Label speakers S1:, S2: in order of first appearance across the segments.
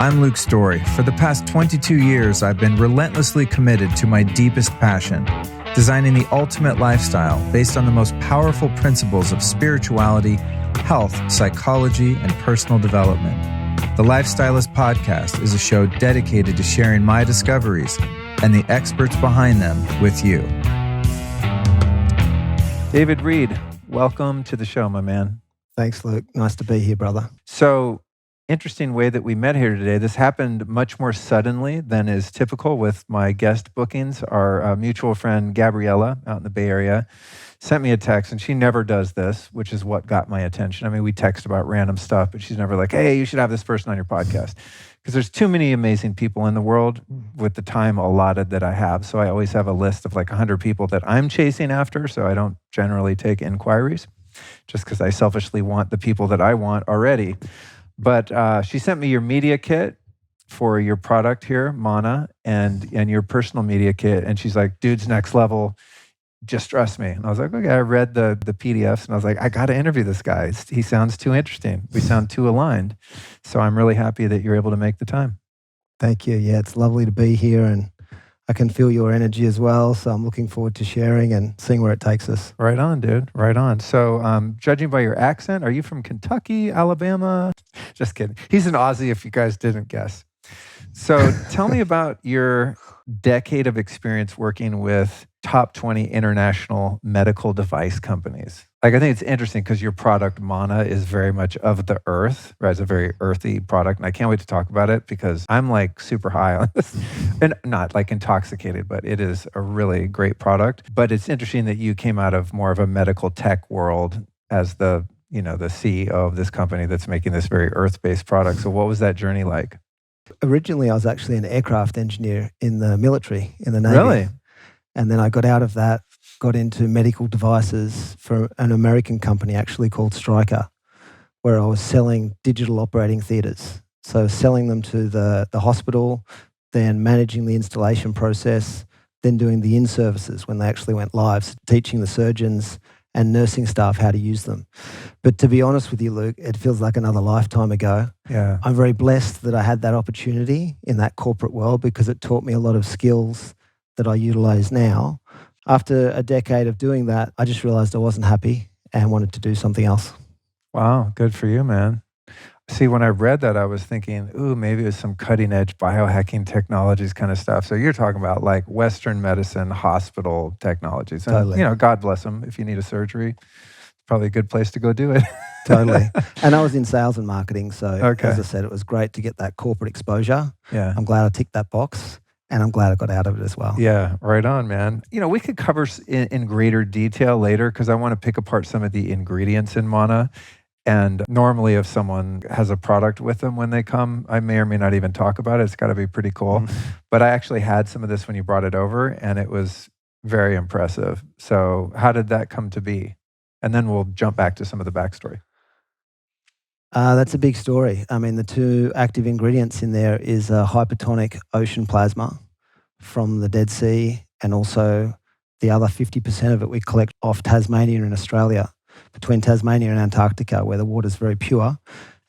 S1: I'm Luke Story. For the past 22 years, I've been relentlessly committed to my deepest passion, designing the ultimate lifestyle based on the most powerful principles of spirituality, health, psychology, and personal development. The Lifestylist Podcast is a show dedicated to sharing my discoveries and the experts behind them with you. David Reid, welcome to the show, my man.
S2: Thanks, Luke. Nice to be here, brother.
S1: So, interesting way that we met here today. This happened much more suddenly than is typical with my guest bookings. Our mutual friend, Gabriella, out in the Bay Area, sent me a text, and she never does this, which is what got my attention. I mean, we text about random stuff, but she's never like, hey, you should have this person on your podcast. Because there's too many amazing people in the world with the time allotted that I have. So I always have a list of like 100 people that I'm chasing after, so I don't generally take inquiries, just because I selfishly want the people that I want already. But she sent me your media kit for your product here, Manna, and your personal media kit. And she's like, dude's next level. Just trust me. And I was like, okay, I read the PDFs and I was like, I got to interview this guy. He sounds too interesting. We sound too aligned. So I'm really happy that you're able to make the time.
S2: Thank you. Yeah, it's lovely to be here and I can feel your energy as well. So I'm looking forward to sharing and seeing where it takes us.
S1: Right on, dude. Right on. So judging by your accent, are you from Kentucky, Alabama? Just kidding. He's an Aussie if you guys didn't guess. So tell me about your decade of experience working with top 20 international medical device companies. Like, I think it's interesting because your product, Manna, is very much of the earth, right? It's a very earthy product. And I can't wait to talk about it because I'm like super high on this and not like intoxicated, but it is a really great product. But it's interesting that you came out of more of a medical tech world as the CEO of this company that's making this very earth-based product. So what was that journey like?
S2: Originally, I was actually an aircraft engineer in the military, in the Navy.
S1: Really?
S2: And then I got out of that, got into medical devices for an American company actually called Stryker, where I was selling digital operating theatres. So selling them to the hospital, then managing the installation process, then doing the in-services when they actually went live, so teaching the surgeons and nursing staff how to use them. But to be honest with you, Luke, it feels like another lifetime ago.
S1: Yeah.
S2: I'm very blessed that I had that opportunity in that corporate world because it taught me a lot of skills that I utilize now. After a decade of doing that, I just realized I wasn't happy and wanted to do something else.
S1: Wow, good for you, man. See, when I read that, I was thinking, ooh, maybe it was some cutting edge biohacking technologies kind of stuff. So you're talking about like Western medicine, hospital technologies. And,
S2: Totally.
S1: God bless them. If you need a surgery, it's probably a good place to go do it.
S2: Totally. And I was in sales and marketing. So
S1: Okay.
S2: As I said, it was great to get that corporate exposure.
S1: Yeah.
S2: I'm glad I ticked that box. And I'm glad I got out of it as well.
S1: Yeah, right on, man. We could cover in greater detail later because I want to pick apart some of the ingredients in Manna. And normally if someone has a product with them when they come, I may or may not even talk about it. It's got to be pretty cool. Mm-hmm. But I actually had some of this when you brought it over and it was very impressive. So how did that come to be? And then we'll jump back to some of the backstory.
S2: That's a big story. I mean, the two active ingredients in there is hypertonic ocean plasma from the Dead Sea, and also the other 50% of it we collect off Tasmania in Australia, between Tasmania and Antarctica, where the water's very pure,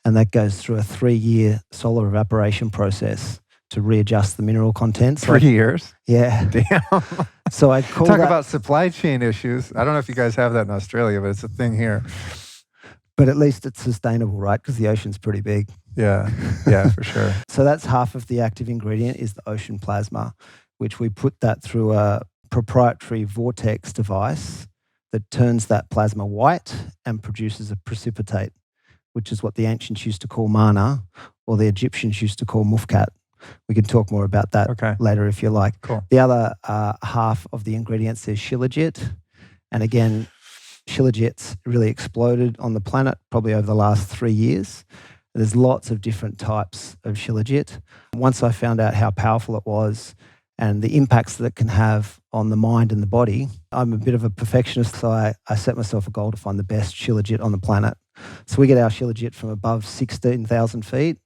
S2: and that goes through a 3-year solar evaporation process to readjust the mineral content.
S1: 3 years?
S2: Yeah.
S1: Damn.
S2: So I call
S1: Talk
S2: that,
S1: about supply chain issues. I don't know if you guys have that in Australia, but it's a thing here.
S2: but at least it's sustainable, right? Because the ocean's pretty big.
S1: Yeah, for sure.
S2: So that's half of the active ingredient is the ocean plasma, which we put that through a proprietary vortex device that turns that plasma white and produces a precipitate, which is what the ancients used to call manna, or the Egyptians used to call mufkat. We can talk more about that later if you like.
S1: Cool.
S2: The other half of the ingredients is Shilajit. And again, Shilajit's really exploded on the planet probably over the last 3 years. There's lots of different types of Shilajit. Once I found out how powerful it was and the impacts that it can have on the mind and the body, I'm a bit of a perfectionist, so I set myself a goal to find the best Shilajit on the planet. So we get our Shilajit from above 16,000 feet.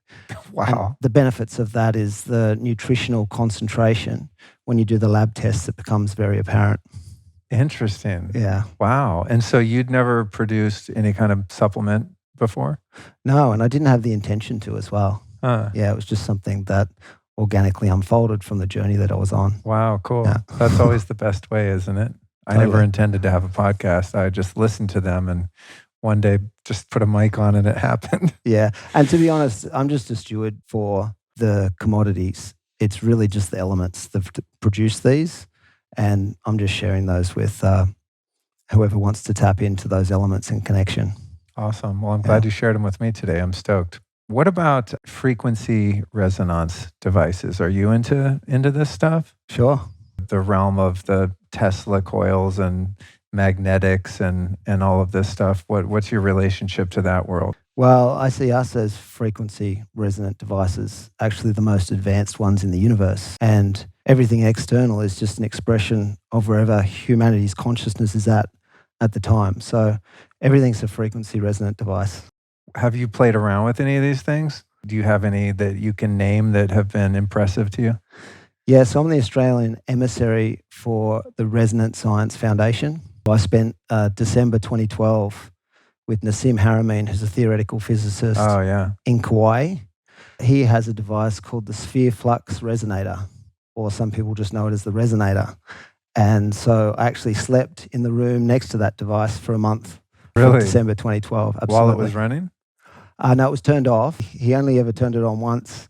S1: Wow.
S2: And the benefits of that is the nutritional concentration. When you do the lab tests, it becomes very apparent.
S1: Interesting.
S2: Yeah.
S1: Wow. And so you'd never produced any kind of supplement before?
S2: No, and I didn't have the intention to as well. Yeah, it was just something that organically unfolded from the journey that I was on.
S1: Wow, cool.
S2: Yeah.
S1: That's always the best way, isn't it? I never
S2: Totally.
S1: intended to have a podcast. I just listened to them and one day just put a mic on and it happened.
S2: Yeah. And to be honest, I'm just a steward for the commodities. It's really just the elements that produce these. And I'm just sharing those with whoever wants to tap into those elements and connection.
S1: Awesome. Well, I'm glad you shared them with me today. I'm stoked. What about frequency resonance devices? Are you into this stuff?
S2: Sure.
S1: The realm of the Tesla coils and magnetics and all of this stuff. What's your relationship to that world?
S2: Well, I see us as frequency resonant devices, actually the most advanced ones in the universe. And everything external is just an expression of wherever humanity's consciousness is at the time. So everything's a frequency resonant device.
S1: Have you played around with any of these things? Do you have any that you can name that have been impressive to you?
S2: Yeah, so I'm the Australian emissary for the Resonant Science Foundation. I spent December 2012 with Nassim Haramein, who's a theoretical physicist in Kauai. He has a device called the Sphere Flux Resonator, or some people just know it as the resonator. And so I actually slept in the room next to that device for a month.
S1: Really?
S2: December 2012. Absolutely.
S1: While it was running?
S2: No, it was turned off. He only ever turned it on once.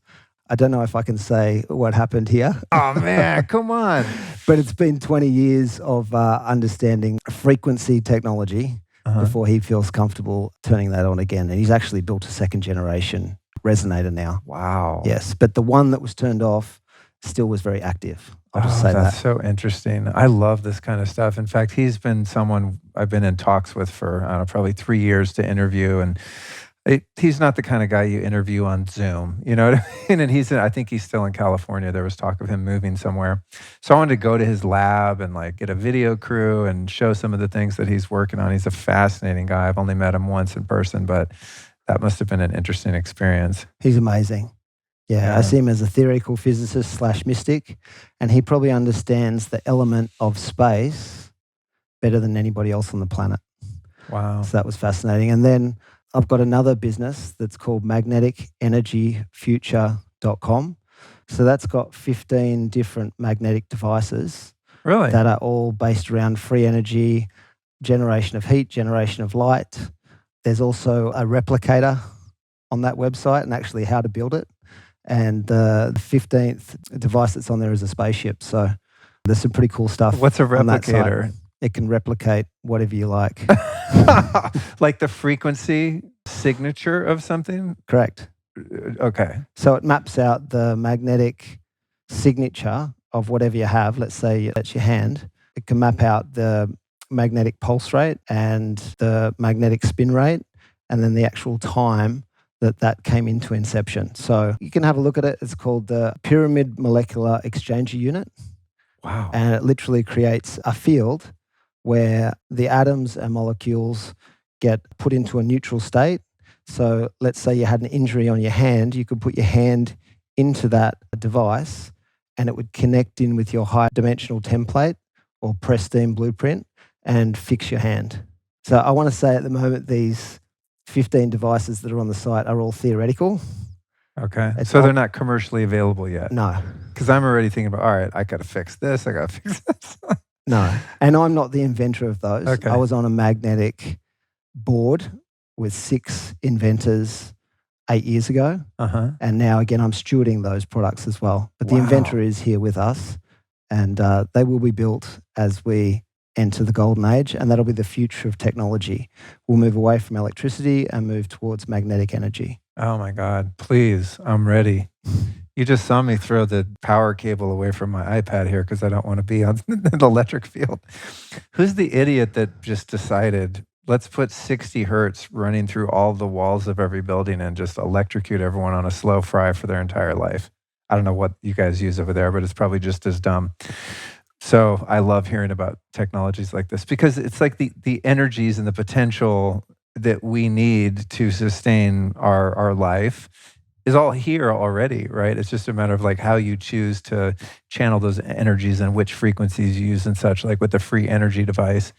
S2: I don't know if I can say what happened here.
S1: Oh, man, come on.
S2: But it's been 20 years of understanding frequency technology before he feels comfortable turning that on again. And he's actually built a second generation resonator now.
S1: Wow.
S2: Yes, but the one that was turned off still was very active. I'll just say
S1: that's
S2: that.
S1: so interesting. I love this kind of stuff. In fact, he's been someone I've been in talks with for, I don't know, probably 3 years to interview. And he's not the kind of guy you interview on Zoom, you know what I mean? And I think he's still in California. There was talk of him moving somewhere. So I wanted to go to his lab and like get a video crew and show some of the things that he's working on. He's a fascinating guy. I've only met him once in person, but that must have been an interesting experience.
S2: He's amazing. Yeah, I see him as a theoretical physicist / mystic, and he probably understands the element of space better than anybody else on the planet.
S1: Wow.
S2: So that was fascinating. And then I've got another business that's called magneticenergyfuture.com. So that's got 15 different magnetic devices.
S1: Really?
S2: That are all based around free energy, generation of heat, generation of light. There's also a replicator on that website and actually how to build it. And the 15th device that's on there is a spaceship. So there's some pretty cool stuff.
S1: What's a replicator?
S2: It can replicate whatever you like.
S1: Like the frequency signature of something?
S2: Correct.
S1: Okay.
S2: So it maps out the magnetic signature of whatever you have. Let's say that's your hand. It can map out the magnetic pulse rate and the magnetic spin rate and then the actual time that came into inception. So you can have a look at it. It's called the Pyramid Molecular Exchanger Unit.
S1: Wow.
S2: And it literally creates a field where the atoms and molecules get put into a neutral state. So let's say you had an injury on your hand, you could put your hand into that device and it would connect in with your high dimensional template or pristine blueprint and fix your hand. So I want to say at the moment these 15 devices that are on the site are all theoretical.
S1: Okay. So they're not commercially available yet?
S2: No.
S1: Because I'm already thinking about, all right, I got to fix this, I got to fix this.
S2: No. And I'm not the inventor of those.
S1: Okay.
S2: I was on a magnetic board with 6 inventors 8 years ago. And now, again, I'm stewarding those products as well. But the inventor is here with us and they will be built as we enter the golden age, and that'll be the future of technology. We'll move away from electricity and move towards magnetic energy.
S1: Oh my God, please, I'm ready. You just saw me throw the power cable away from my iPad here because I don't want to be on the electric field. Who's the idiot that just decided, let's put 60 hertz running through all the walls of every building and just electrocute everyone on a slow fry for their entire life? I don't know what you guys use over there, but it's probably just as dumb. So I love hearing about technologies like this because it's like the energies and the potential that we need to sustain our life is all here already, right? It's just a matter of like how you choose to channel those energies and which frequencies you use and such, like with the free energy device.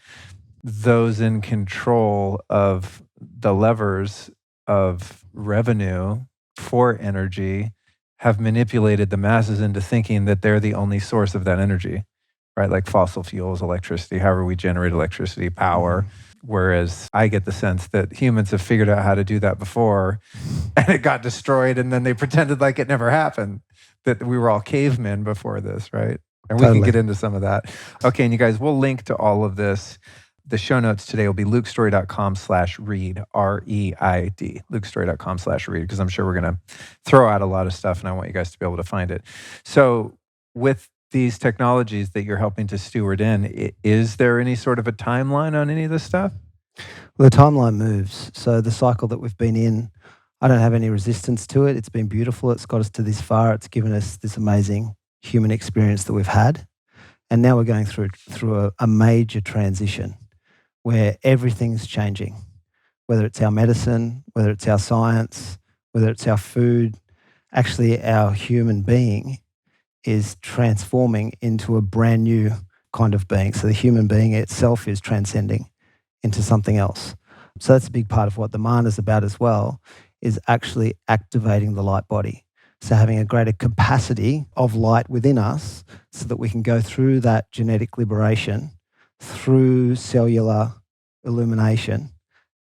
S1: Those in control of the levers of revenue for energy have manipulated the masses into thinking that they're the only source of that energy, right? Like fossil fuels, electricity, however we generate electricity, power. Whereas I get the sense that humans have figured out how to do that before and it got destroyed and then they pretended like it never happened, that we were all cavemen before this, right? And we can
S2: Totally.
S1: get into some of that. Okay, and you guys, we'll link to all of this. The show notes today will be lukestory.com/read, R-E-I-D, lukestory.com/read, because I'm sure we're going to throw out a lot of stuff and I want you guys to be able to find it. So with these technologies that you're helping to steward in, is there any sort of a timeline on any of this stuff?
S2: Well, the timeline moves. So the cycle that we've been in, I don't have any resistance to it. It's been beautiful. It's got us to this far. It's given us this amazing human experience that we've had. And now we're going through a major transition where everything's changing, whether it's our medicine, whether it's our science, whether it's our food. Actually, our human being is transforming into a brand new kind of being. So the human being itself is transcending into something else. So that's a big part of what the Manna is about as well, is actually activating the light body. So having a greater capacity of light within us so that we can go through that genetic liberation, through cellular illumination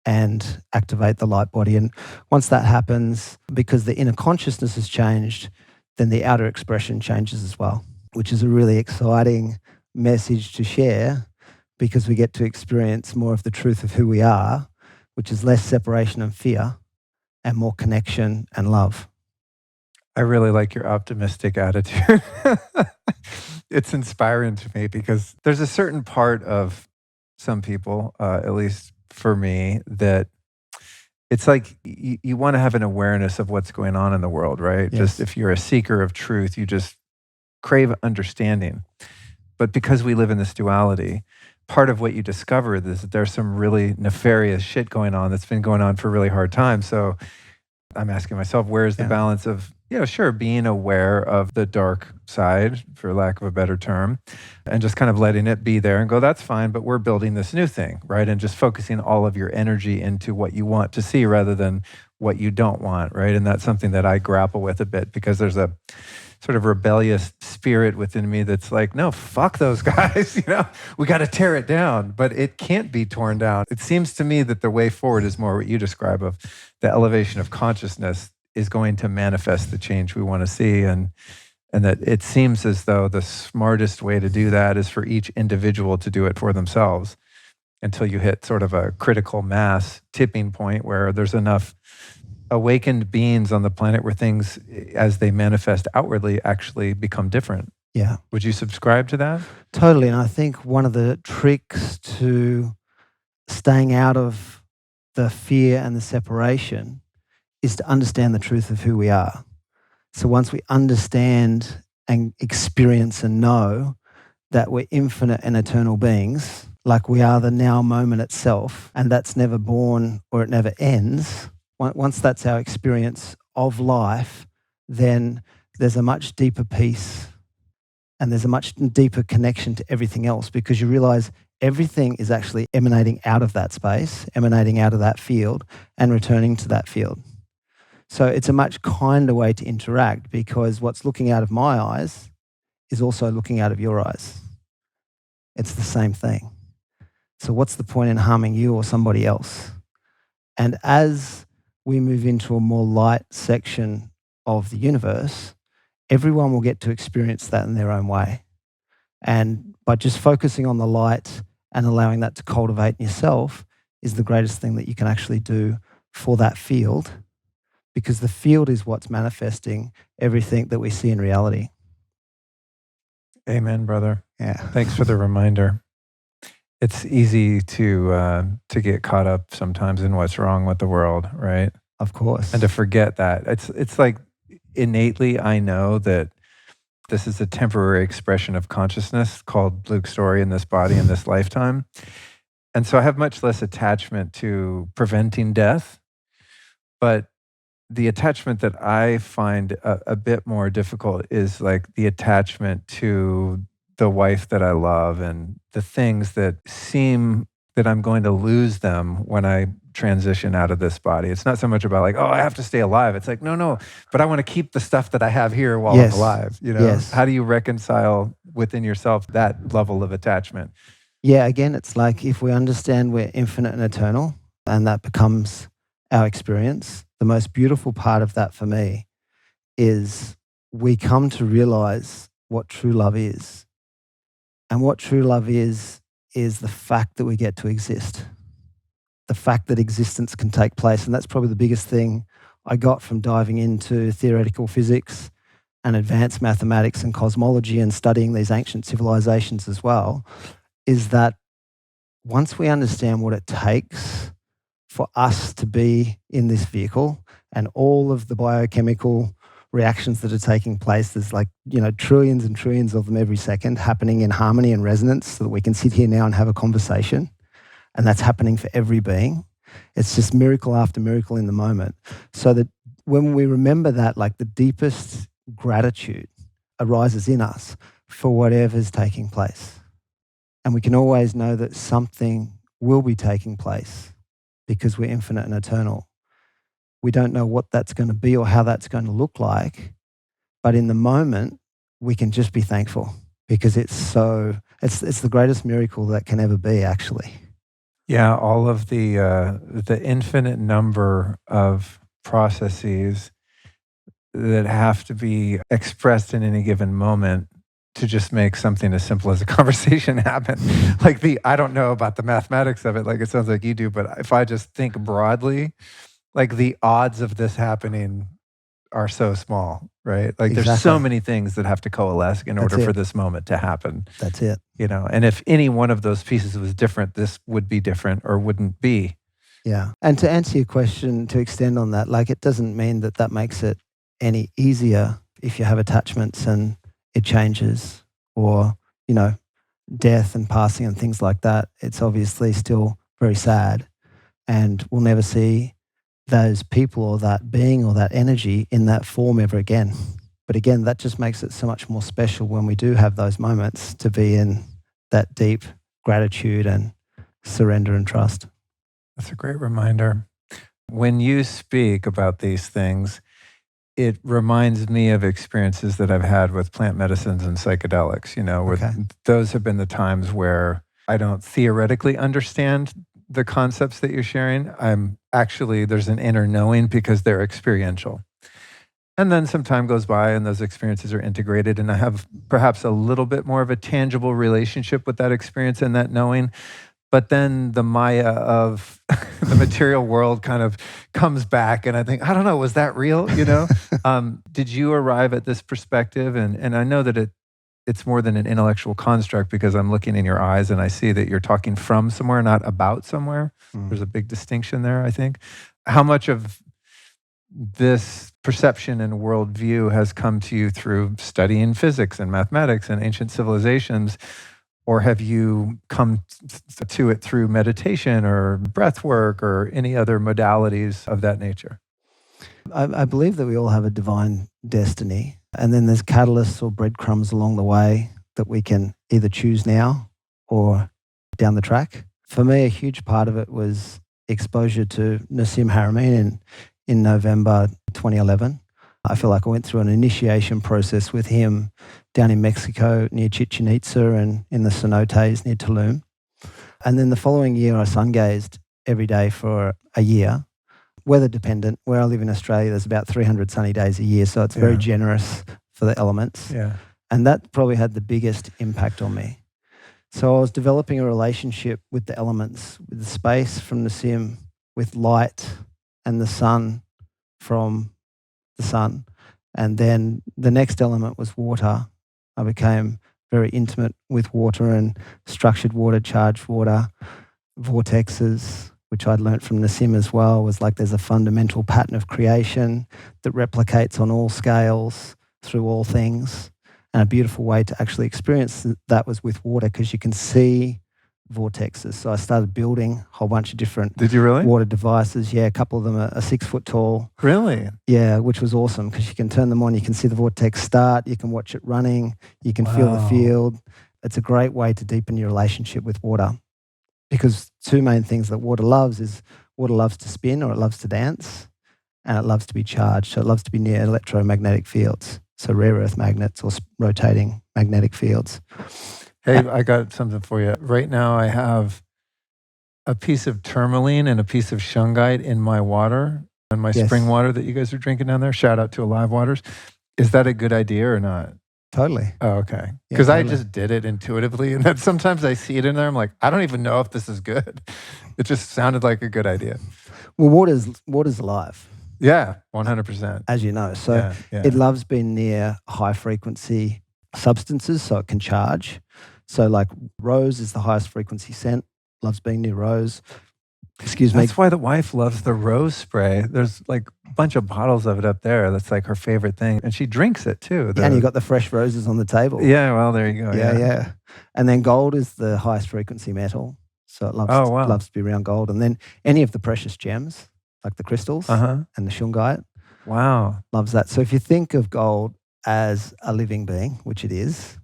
S2: and activate the light body. And once that happens, because the inner consciousness has changed, then the outer expression changes as well, which is a really exciting message to share because we get to experience more of the truth of who we are, which is less separation and fear and more connection and love.
S1: I really like your optimistic attitude. It's inspiring to me because there's a certain part of some people, at least for me, that it's like you want to have an awareness of what's going on in the world, right?
S2: Yes.
S1: Just if you're a seeker of truth, you just crave understanding. But because we live in this duality, part of what you discover is that there's some really nefarious shit going on that's been going on for a really hard time. So I'm asking myself, where's the balance of, sure, being aware of the dark side, for lack of a better term, and just kind of letting it be there and go, that's fine, but we're building this new thing, right? And just focusing all of your energy into what you want to see rather than what you don't want, right? And that's something that I grapple with a bit because there's a sort of rebellious spirit within me that's like, no, fuck those guys, we got to tear it down, but it can't be torn down. It seems to me that the way forward is more what you describe of the elevation of consciousness is going to manifest the change we want to see. And that it seems as though the smartest way to do that is for each individual to do it for themselves until you hit sort of a critical mass tipping point where there's enough awakened beings on the planet where things, as they manifest outwardly, actually become different.
S2: Yeah.
S1: Would you subscribe to that?
S2: Totally. And I think one of the tricks to staying out of the fear and the separation is to understand the truth of who we are. So once we understand and experience and know that we're infinite and eternal beings, like we are the now moment itself, and that's never born or it never ends, once that's our experience of life, then there's a much deeper peace and there's a much deeper connection to everything else because you realize everything is actually emanating out of that space, emanating out of that field and returning to that field. So it's a much kinder way to interact because what's looking out of my eyes is also looking out of your eyes. It's the same thing. So what's the point in harming you or somebody else? And as we move into a more light section of the universe, everyone will get to experience that in their own way. And by just focusing on the light and allowing that to cultivate in yourself is the greatest thing that you can actually do for that field, because the field is what's manifesting everything that we see in reality.
S1: Amen, brother.
S2: Yeah.
S1: Thanks for the reminder. It's easy to get caught up sometimes in what's wrong with the world, right?
S2: Of course.
S1: And to forget that. It's like innately I know that this is a temporary expression of consciousness called Luke Story in this body in this lifetime. And so I have much less attachment to preventing death. But the attachment that I find a bit more difficult is like the attachment to the wife that I love and the things that seem that I'm going to lose them when I transition out of this body. It's not so much about like, oh, I have to stay alive. It's like, no, but I want to keep the stuff that I have here while I'm alive.
S2: Yes.
S1: How do you reconcile within yourself that level of attachment?
S2: Yeah, again, it's like if we understand we're infinite and eternal, and that becomes our experience, the most beautiful part of that for me is we come to realize what true love is. And what true love is the fact that we get to exist, the fact that existence can take place. And that's probably the biggest thing I got from diving into theoretical physics and advanced mathematics and cosmology and studying these ancient civilizations as well, is that once we understand what it takes for us to be in this vehicle and all of the biochemical reactions that are taking place, there's like, trillions and trillions of them every second happening in harmony and resonance so that we can sit here now and have a conversation. And that's happening for every being. It's just miracle after miracle in the moment. So that when we remember that, like the deepest gratitude arises in us for whatever's taking place. And we can always know that something will be taking place because we're infinite and eternal. We don't know what that's going to be or how that's going to look like, but in the moment, we can just be thankful because it's the greatest miracle that can ever be, actually.
S1: Yeah, all of the infinite number of processes that have to be expressed in any given moment to just make something as simple as a conversation happen. Like I don't know about the mathematics of it, like it sounds like you do, but if I just think broadly, like the odds of this happening are so small, right? Like there's so many things that have to coalesce in order for this moment to happen.
S2: That's it.
S1: And if any one of those pieces was different, this would be different or wouldn't be.
S2: Yeah. And to answer your question, to extend on that, like it doesn't mean that makes it any easier if you have attachments and it changes or, death and passing and things like that. It's obviously still very sad and we'll never see those people or that being or that energy in that form ever again. But again, that just makes it so much more special when we do have those moments to be in that deep gratitude and surrender and trust.
S1: That's a great reminder. When you speak about these things, it reminds me of experiences that I've had with plant medicines and psychedelics, where those have been the times where I don't theoretically understand the concepts that you're sharing. There's an inner knowing because they're experiential. And then some time goes by and those experiences are integrated and I have perhaps a little bit more of a tangible relationship with that experience and that knowing. But then the Maya of the material world kind of comes back and I think, I don't know, was that real? Did you arrive at this perspective? And I know that it's more than an intellectual construct because I'm looking in your eyes and I see that you're talking from somewhere, not about somewhere. There's a big distinction there, I think. How much of this perception and worldview has come to you through studying physics and mathematics and ancient civilizations? Or have you come to it through meditation or breath work or any other modalities of that nature?
S2: I believe that we all have a divine destiny. And then there's catalysts or breadcrumbs along the way that we can either choose now or down the track. For me, a huge part of it was exposure to Nassim Haramein in November 2011. I feel like I went through an initiation process with him down in Mexico near Chichen Itza and in the cenotes near Tulum. And then the following year, I sun-gazed every day for a year, weather dependent. Where I live in Australia, there's about 300 sunny days a year, so it's very generous for the elements.
S1: Yeah.
S2: And that probably had the biggest impact on me. So I was developing a relationship with the elements, with the space from Nassim, with light and the sun from the sun. And then the next element was water. I became very intimate with water and structured water, charged water, vortexes, which I'd learnt from Nassim as well, was like there's a fundamental pattern of creation that replicates on all scales through all things. And a beautiful way to actually experience that was with water because you can see vortexes. So I started building a whole bunch of different
S1: Did you really?
S2: water devices. Yeah, a couple of them are 6 foot tall.
S1: Really?
S2: Yeah, which was awesome because you can turn them on, you can see the vortex start, you can watch it running, you can feel the field. It's a great way to deepen your relationship with water because two main things that water loves is Water loves to spin, or it loves to dance, and it loves to be charged. So it loves to be near electromagnetic fields, so rare earth magnets or rotating magnetic fields.
S1: Hey, I got something for you. Right now I have a piece of tourmaline and a piece of shungite in my water, in my spring water that you guys are drinking down there. Shout out to Alive Waters. Is that a good idea or not?
S2: Totally.
S1: Oh, okay.
S2: Yeah,
S1: Because I
S2: totally.
S1: just did it intuitively, and then sometimes I see it in there. I'm like, I don't even know if this is good. It just sounded like a good idea.
S2: Well, water's alive,
S1: Yeah, 100%.
S2: as you know. So
S1: Yeah, yeah.
S2: it loves being near high frequency substances, so it can charge. So like rose is the highest frequency scent, loves being near rose. Excuse me.
S1: That's why the wife loves the rose spray. There's like a bunch of bottles of it up there. That's like her favorite thing. And she drinks it too.
S2: And you got the fresh roses on the table.
S1: Yeah, well, there you go.
S2: Yeah. And then gold is the highest frequency metal. So it loves to be around gold. And then any of the precious gems, like the crystals and the shungite.
S1: Wow.
S2: Loves that. So if you think of gold as a living being, which it is,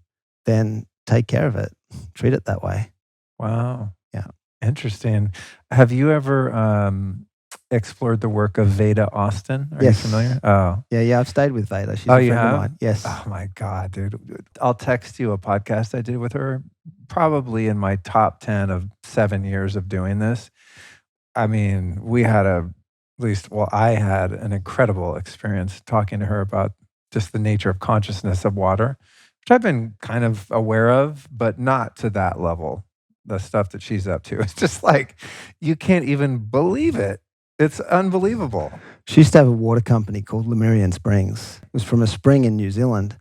S2: then take care of it. Treat it that way.
S1: Wow.
S2: Yeah.
S1: Interesting. Have you ever explored the work of Veda Austin? Are you familiar? Oh.
S2: Yeah. I've stayed with Veda. She's a friend of mine. Yes.
S1: Oh my God, dude. I'll text you a podcast I did with her, probably in my top 10 of 7 years of doing this. I mean, I had an incredible experience talking to her about just the nature of consciousness of water, which I've been kind of aware of, but not to that level. The stuff that she's up to. It's just like, you can't even believe it. It's unbelievable.
S2: She used to have a water company called Lemurian Springs. It was from a spring in New Zealand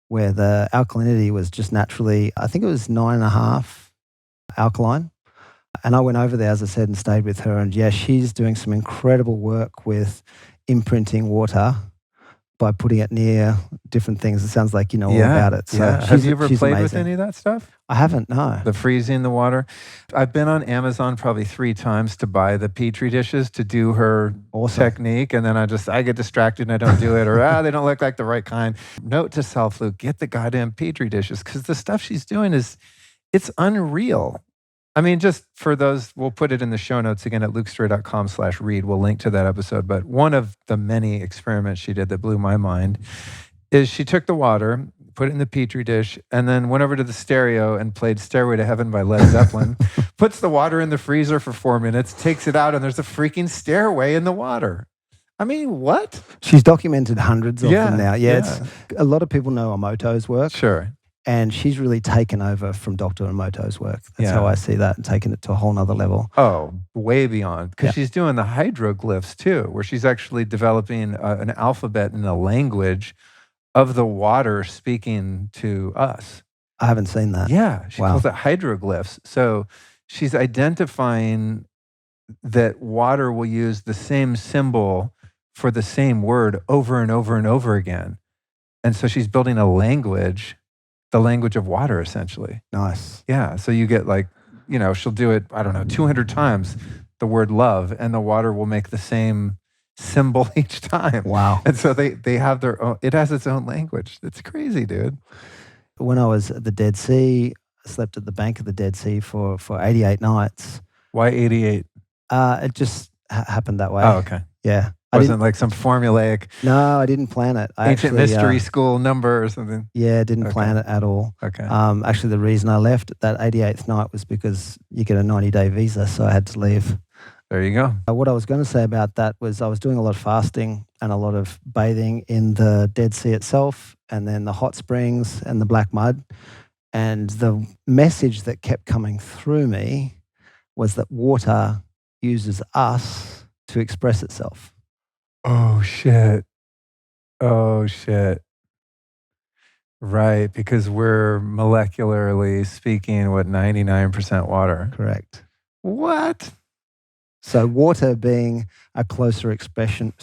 S2: where the alkalinity was just naturally, I think it was 9.5 alkaline. And I went over there, as I said, and stayed with her. And yeah, she's doing some incredible work with imprinting water by putting it near different things. It sounds like you know all about it. So
S1: have you ever played
S2: amazing.
S1: with any of that stuff?
S2: I haven't, no.
S1: The freezing the water. I've been on Amazon probably 3 times to buy the Petri dishes to do her technique. And then I get distracted and I don't do it. Or, they don't look like the right kind. Note to self, Luke, get the goddamn Petri dishes. Because the stuff she's doing it's unreal. I mean, just for those, we'll put it in the show notes again at lukestory.com/read. We'll link to that episode. But one of the many experiments she did that blew my mind is she took the water, put it in the Petri dish, and then went over to the stereo and played Stairway to Heaven by Led Zeppelin, puts the water in the freezer for 4 minutes, takes it out, and there's a freaking stairway in the water. I mean, what?
S2: She's documented hundreds of them now. Yeah.
S1: Yeah.
S2: A lot of people know Emoto's work.
S1: Sure.
S2: And she's really taken over from Dr. Emoto's work. That's how I see that, and taken it to a whole nother level.
S1: Oh, way beyond. Because she's doing the hydroglyphs too, where she's actually developing an alphabet and a language of the water speaking to us.
S2: I haven't seen that.
S1: Yeah, she calls it hydroglyphs. So she's identifying that water will use the same symbol for the same word over and over and over again. And so she's building a language, the language of water, essentially.
S2: Nice.
S1: Yeah. So you get like, she'll do it, 200 times, the word love, and the water will make the same symbol each time.
S2: Wow.
S1: And so they have their own, it has its own language. It's crazy, dude.
S2: When I was at the Dead Sea, I slept at the bank of the Dead Sea for 88 nights.
S1: Why 88?
S2: It just happened that way.
S1: Oh, okay.
S2: Yeah.
S1: Wasn't like some formulaic.
S2: No, I didn't plan it.
S1: Ancient mystery school number or something.
S2: Yeah, didn't plan it at all.
S1: Okay.
S2: Actually, the reason I left that 88th night was because you get a 90-day visa, so I had to leave.
S1: There you go.
S2: What I was going to say about that was I was doing a lot of fasting and a lot of bathing in the Dead Sea itself, and then the hot springs and the black mud. And the message that kept coming through me was that water uses us to express itself.
S1: Oh, shit. Right, because we're molecularly speaking, 99% water?
S2: Correct.
S1: What?
S2: So water being a closer expression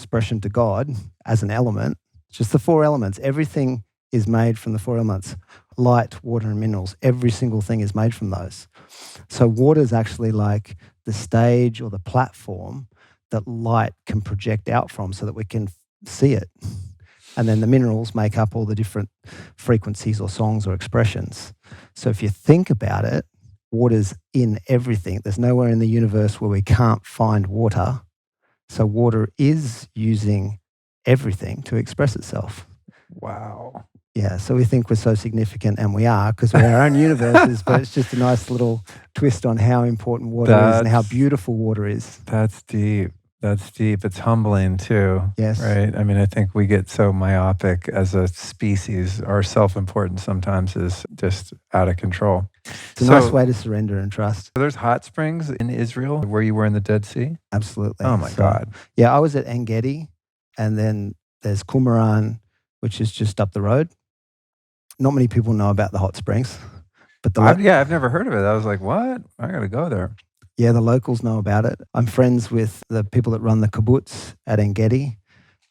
S2: to God as an element, just the 4 elements. Everything is made from the 4 elements: light, water, and minerals. Every single thing is made from those. So water is actually like the stage or the platform that light can project out from so that we can see it. And then the minerals make up all the different frequencies or songs or expressions. So if you think about it, water's in everything. There's nowhere in the universe where we can't find water. So water is using everything to express itself.
S1: Wow.
S2: Yeah, so we think we're so significant, and we are, because we're our own universes, but it's just a nice little twist on how important water is and how beautiful water is.
S1: That's deep. That's deep. It's humbling too.
S2: Yes.
S1: Right? I mean, I think we get so myopic as a species. Our self-importance sometimes is just out of control.
S2: It's a nice way to surrender and trust.
S1: There's hot springs in Israel where you were in the Dead Sea?
S2: Absolutely.
S1: Oh my God.
S2: Yeah, I was at En-Gedi, and then there's Qumran, which is just up the road. Not many people know about the hot springs. But
S1: I've never heard of it. I was like, what? I got to go there.
S2: Yeah, the locals know about it. I'm friends with the people that run the kibbutz at En-Gedi,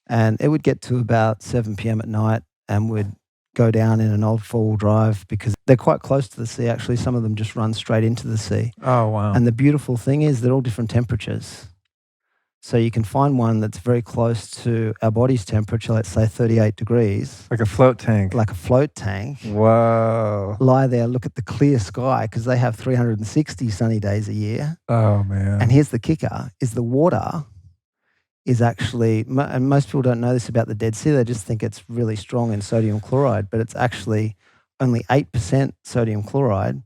S2: and it would get to about 7 p.m. at night, and we'd go down in an old four-wheel drive because they're quite close to the sea. Actually, some of them just run straight into the sea.
S1: Oh, wow.
S2: And the beautiful thing is they're all different temperatures. So you can find one that's very close to our body's temperature, let's say 38 degrees.
S1: Like a float tank.
S2: Like a float tank.
S1: Whoa.
S2: Lie there, look at the clear sky, because they have 360 sunny days a year.
S1: Oh, man.
S2: And here's the kicker, is the water is actually, and most people don't know this about the Dead Sea, they just think it's really strong in sodium chloride, but it's actually only 8% sodium chloride.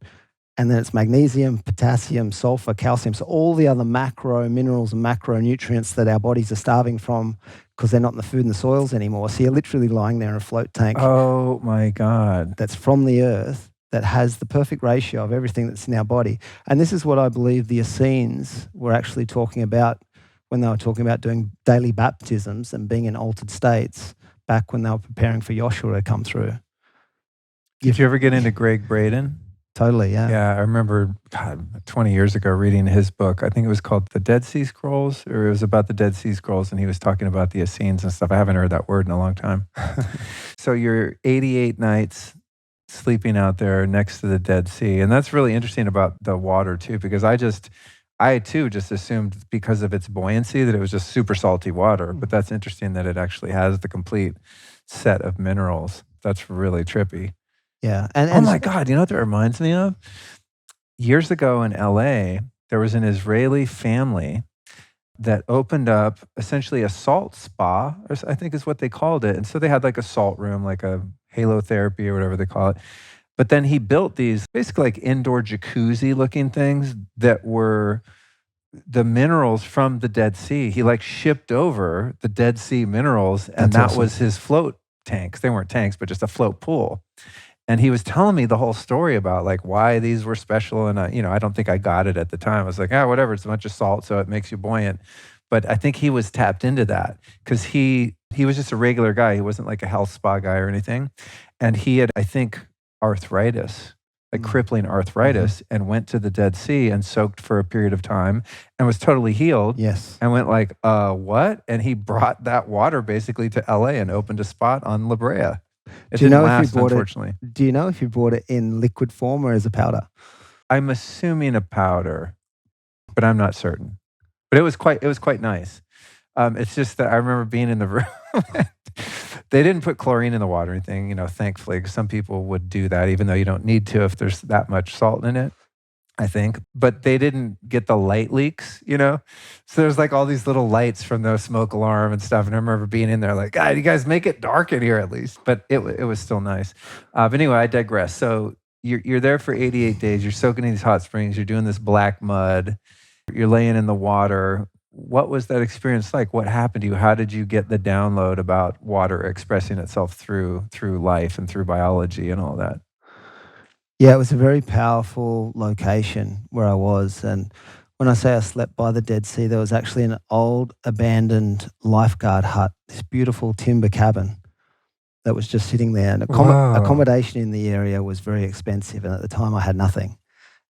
S2: And then it's magnesium, potassium, sulfur, calcium. So all the other macro minerals and macronutrients that our bodies are starving from because they're not in the food and the soils anymore. So you're literally lying there in a float tank.
S1: Oh my God.
S2: That's from the earth that has the perfect ratio of everything that's in our body. And this is what I believe the Essenes were actually talking about when they were talking about doing daily baptisms and being in altered states back when they were preparing for Joshua to come through.
S1: Did you ever get into Greg Braden?
S2: Totally, yeah.
S1: Yeah, I remember 20 years ago reading his book. I think it was called The Dead Sea Scrolls, or it was about the Dead Sea Scrolls, and he was talking about the Essenes and stuff. I haven't heard that word in a long time. So you're 88 nights sleeping out there next to the Dead Sea. And that's really interesting about the water too, because I too just assumed because of its buoyancy that it was just super salty water. But that's interesting that it actually has the complete set of minerals. That's really trippy.
S2: Yeah.
S1: Oh my God, you know what that reminds me of? Years ago in LA, there was an Israeli family that opened up essentially a salt spa, or I think is what they called it. And so they had like a salt room, like a halotherapy or whatever they call it. But then he built these basically like indoor jacuzzi looking things that were the minerals from the Dead Sea. He like shipped over the Dead Sea minerals, and
S2: That's
S1: that
S2: awesome.
S1: was his float tanks. They weren't tanks, but just a float pool. And he was telling me the whole story about like why these were special. And I don't think I got it at the time. I was like, whatever, it's a bunch of salt, so it makes you buoyant. But I think he was tapped into that because he was just a regular guy. He wasn't like a health spa guy or anything. And he had, I think, arthritis, like crippling arthritis, and went to the Dead Sea and soaked for a period of time and was totally healed.
S2: Yes.
S1: And went like, what? And he brought that water basically to LA and opened a spot on La Brea.
S2: Do you know
S1: Unfortunately.
S2: Do you know if you bought it in liquid form or as a powder?
S1: I'm assuming a powder, but I'm not certain. But it was quite nice. It's just that I remember being in the room. They didn't put chlorine in the water or anything, thankfully, because some people would do that, even though you don't need to if there's that much salt in it, I think. But they didn't get the light leaks, So there's like all these little lights from the smoke alarm and stuff. And I remember being in there like, God, you guys make it dark in here at least. But it was still nice. But anyway, I digress. So you're there for 88 days. You're soaking in these hot springs. You're doing this black mud. You're laying in the water. What was that experience like? What happened to you? How did you get the download about water expressing itself through life and through biology and all that?
S2: Yeah, it was a very powerful location where I was. And when I say I slept by the Dead Sea, there was actually an old abandoned lifeguard hut, this beautiful timber cabin that was just sitting there. And accommodation in the area was very expensive. And at the time I had nothing.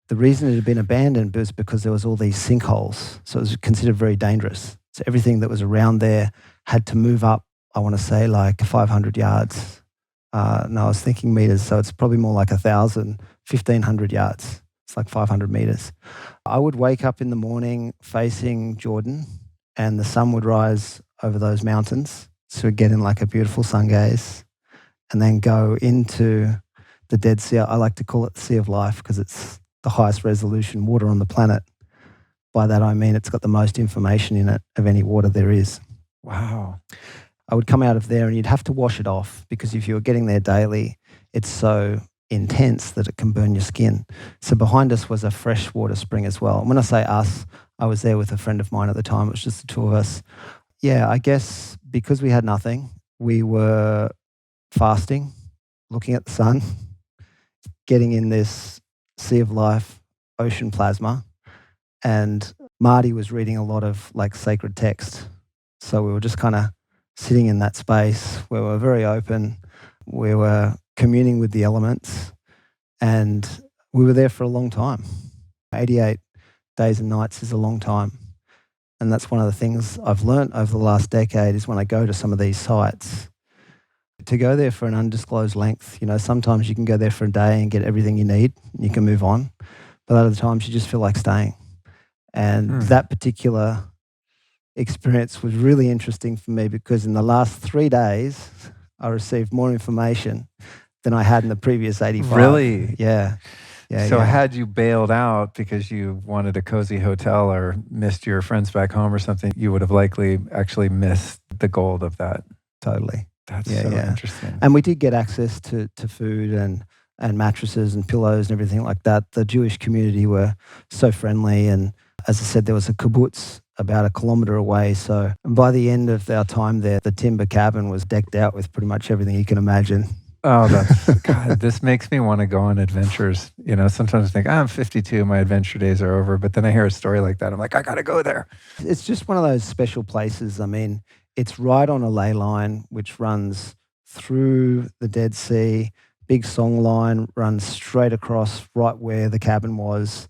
S2: The reason it had been abandoned was because there was all these sinkholes. So it was considered very dangerous. So everything that was around there had to move up, I want to say like 500 yards. No, I was thinking meters. So it's probably more like 1,500 yards. It's like 500 meters. I would wake up in the morning facing Jordan and the sun would rise over those mountains. So we'd get in like a beautiful sun gaze and then go into the Dead Sea. I like to call it the Sea of Life because it's the highest resolution water on the planet. By that I mean it's got the most information in it of any water there is.
S1: Wow.
S2: I would come out of there and you'd have to wash it off, because if you were getting there daily, it's so intense that it can burn your skin. So behind us was a freshwater spring as well. And when I say us, I was there with a friend of mine at the time. It was just the two of us. Yeah, I guess because we had nothing, we were fasting, looking at the sun, getting in this sea of life, ocean plasma. And Marty was reading a lot of like sacred text. So we were just kind of sitting in that space where we were very open. We were communing with the elements, and we were there for a long time. 88 days and nights is a long time. And that's one of the things I've learned over the last decade is when I go to some of these sites, to go there for an undisclosed length. You know, sometimes you can go there for a day and get everything you need, and you can move on. But other times you just feel like staying. And that particular experience was really interesting for me, because in the last 3 days, I received more information than I had in the previous 85.
S1: Really?
S2: Yeah.
S1: So had you bailed out because you wanted a cozy hotel or missed your friends back home or something, you would have likely actually missed the gold of that.
S2: Totally.
S1: That's so interesting.
S2: And we did get access to food and mattresses and pillows and everything like that. The Jewish community were so friendly. And as I said, there was a kibbutz about 1 kilometre away. So by the end of our time there, the timber cabin was decked out with pretty much everything you can imagine.
S1: Oh, God, this makes me want to go on adventures. You know, sometimes I think, I'm 52, my adventure days are over. But then I hear a story like that. I'm like, I got to go there.
S2: It's just one of those special places. I mean, it's right on a ley line, which runs through the Dead Sea. Big song line runs straight across right where the cabin was.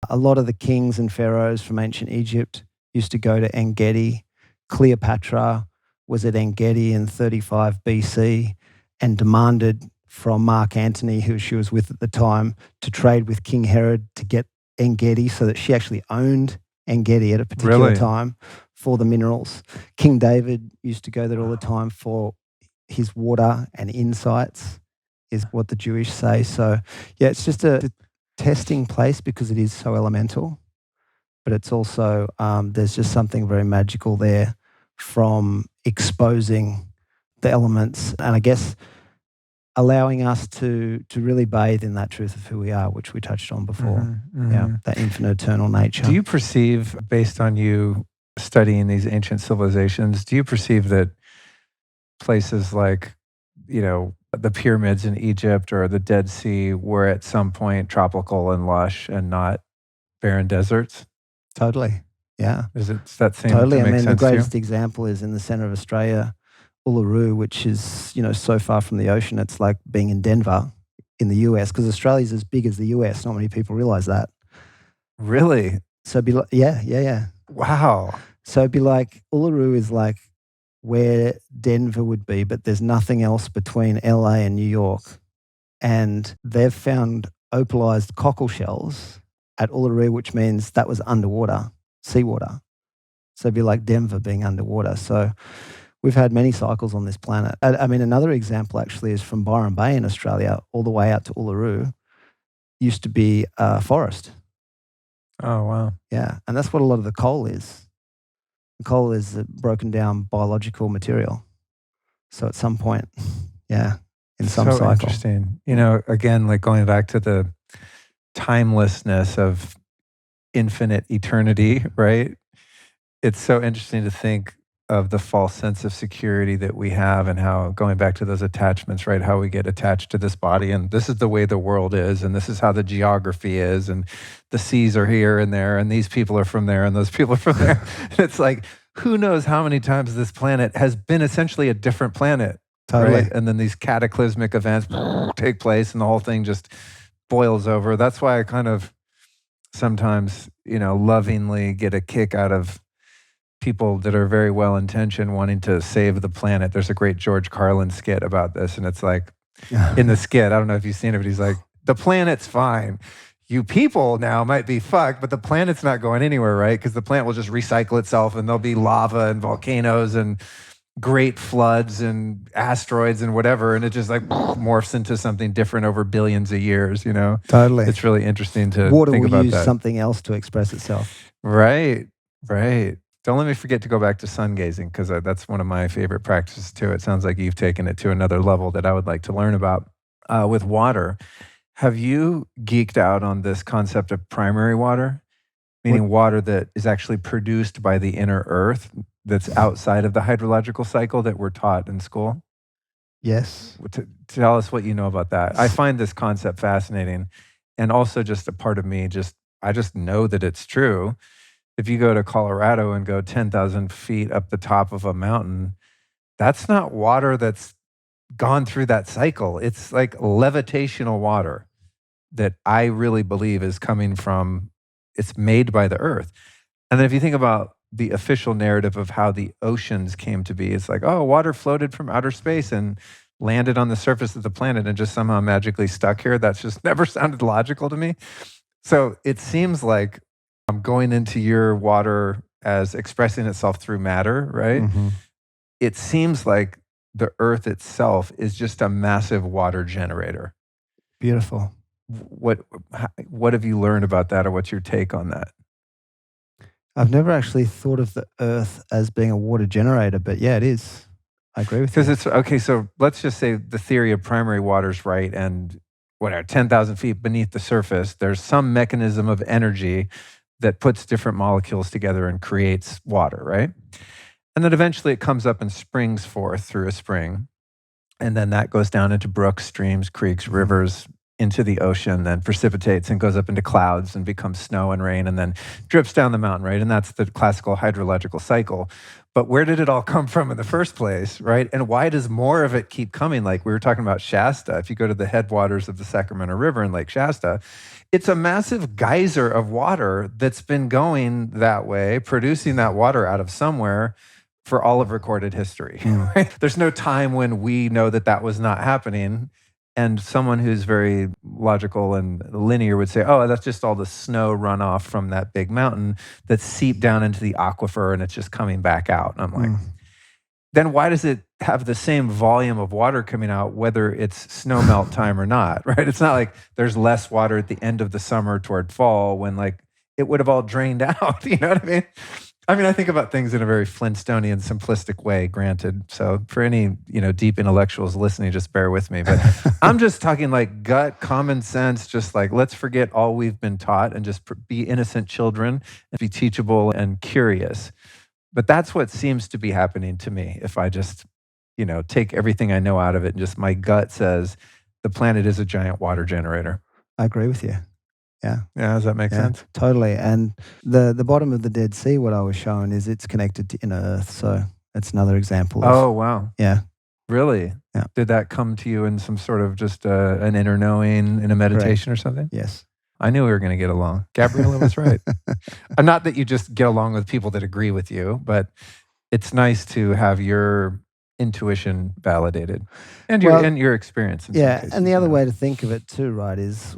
S2: A lot of the kings and pharaohs from ancient Egypt used to go to En-Gedi. Cleopatra was at En-Gedi in 35 BC and demanded from Mark Antony, who she was with at the time, to trade with King Herod to get En-Gedi, so that she actually owned En-Gedi at a particular time for the minerals. King David used to go there all the time for his water and insights, is what the Jewish say. So, yeah, it's just a testing place because it is so elemental, but it's also, there's just something very magical there from exposing the elements and I guess allowing us to really bathe in that truth of who we are, which we touched on before. Yeah, that infinite eternal nature.
S1: Do you perceive, based on you studying these ancient civilizations, do you perceive that places like, you know, the pyramids in Egypt or the Dead Sea were at some point tropical and lush and not barren deserts?
S2: Totally. Yeah.
S1: Does that seem
S2: totally?
S1: to make
S2: I mean,
S1: sense
S2: the
S1: to you?
S2: greatest example is in the center of Australia, Uluru, which is, you know, so far from the ocean. It's like being in Denver in the US, because Australia's as big as the US. Not many people realize that.
S1: Really?
S2: So it'd be like, yeah.
S1: Wow.
S2: So it'd be like Uluru is like where Denver would be, but there's nothing else between LA and New York. And they've found opalized cockle shells at Uluru, which means that was underwater, seawater. So it'd be like Denver being underwater. So we've had many cycles on this planet. I mean, another example actually is from Byron Bay in Australia, all the way out to Uluru, used to be a forest.
S1: Oh, wow.
S2: Yeah, and that's what a lot of the coal is. The coal is a broken down biological material. So at some point, yeah, in some cycle.
S1: So interesting. You know, again, like going back to the timelessness of infinite eternity, right? It's so interesting to think of the false sense of security that we have and how, going back to those attachments, right? How we get attached to this body and this is the way the world is and this is how the geography is and the seas are here and there and these people are from there and those people are from there. And it's like, who knows how many times this planet has been essentially a different planet.
S2: Totally.
S1: Right? And then these cataclysmic events take place and the whole thing just boils over. That's why I kind of sometimes, you know, lovingly get a kick out of people that are very well-intentioned wanting to save the planet. There's a great George Carlin skit about this, and it's like, in the skit, I don't know if you've seen it, but he's like, the planet's fine. You people now might be fucked, but the planet's not going anywhere, right? Because the planet will just recycle itself, and there'll be lava and volcanoes, and great floods and asteroids and whatever, and it just like morphs into something different over billions of years, you know?
S2: Totally.
S1: It's really interesting to
S2: Water
S1: think
S2: will
S1: about
S2: use
S1: that.
S2: something else to express itself.
S1: Right, right. Don't let me forget to go back to sun gazing because that's one of my favorite practices too. It sounds like you've taken it to another level that I would like to learn about. With water, have you geeked out on this concept of primary water?
S2: What?
S1: Meaning water that is actually produced by the inner earth that's outside of the hydrological cycle that we're taught in school?
S2: Yes.
S1: Tell us what you know about that. I find this concept fascinating, and also just a part of me I just know that it's true. If you go to Colorado and go 10,000 feet up the top of a mountain, that's not water that's gone through that cycle. It's like levitational water that I really believe is coming from, it's made by the earth. And then if you think about the official narrative of how the oceans came to be, it's like, oh, water floated from outer space and landed on the surface of the planet and just somehow magically stuck here. That's just never sounded logical to me. So it seems like I'm going into your water as expressing itself through matter, right?
S2: Mm-hmm.
S1: It seems like the earth itself is just a massive water generator.
S2: Beautiful.
S1: What what have you learned about that, or what's your take on that?
S2: I've never actually thought of the earth as being a water generator, but yeah, it is. I agree with
S1: Because
S2: you.
S1: it's okay. So let's just say the theory of primary water is right, and whatever 10,000 feet beneath the surface, there's some mechanism of energy that puts different molecules together and creates water, right? And then eventually it comes up and springs forth through a spring. And then that goes down into brooks, streams, creeks,
S2: Mhm.
S1: rivers, into the ocean, then precipitates and goes up into clouds and becomes snow and rain and then drips down the mountain, right? And that's the classical hydrological cycle. But where did it all come from in the first place, right? And why does more of it keep coming? Like we were talking about Shasta. If you go to the headwaters of the Sacramento River in Lake Shasta, it's a massive geyser of water that's been going that way, producing that water out of somewhere for all of recorded history.
S2: Mm.
S1: Right? There's no time when we know that that was not happening. And someone who's very logical and linear would say, oh, that's just all the snow runoff from that big mountain that seeped down into the aquifer and it's just coming back out. And I'm like,
S2: Mm.
S1: then why does it have the same volume of water coming out, whether it's snow melt time or not, right? It's not like there's less water at the end of the summer toward fall when like it would have all drained out. You know what I mean? I think about things in a very Flintstonian, simplistic way, granted. So for any, deep intellectuals listening, just bear with me. But I'm just talking like gut, common sense, just like let's forget all we've been taught and just be innocent children and be teachable and curious. But that's what seems to be happening to me if I just, take everything I know out of it and just my gut says the planet is a giant water generator.
S2: I agree with you. Yeah.
S1: Yeah, does that make sense?
S2: Totally. And the bottom of the Dead Sea, what I was showing is it's connected to inner Earth. So that's another example of.
S1: Oh, wow.
S2: Yeah.
S1: Really?
S2: Yeah.
S1: Did that come to you in some sort of just an inner knowing in a meditation or something?
S2: Yes.
S1: I knew we were going to get along. Gabriella was right. Not that you just get along with people that agree with you, but it's nice to have your intuition validated and your experience. In some cases,
S2: and the other way to think of it too, right, is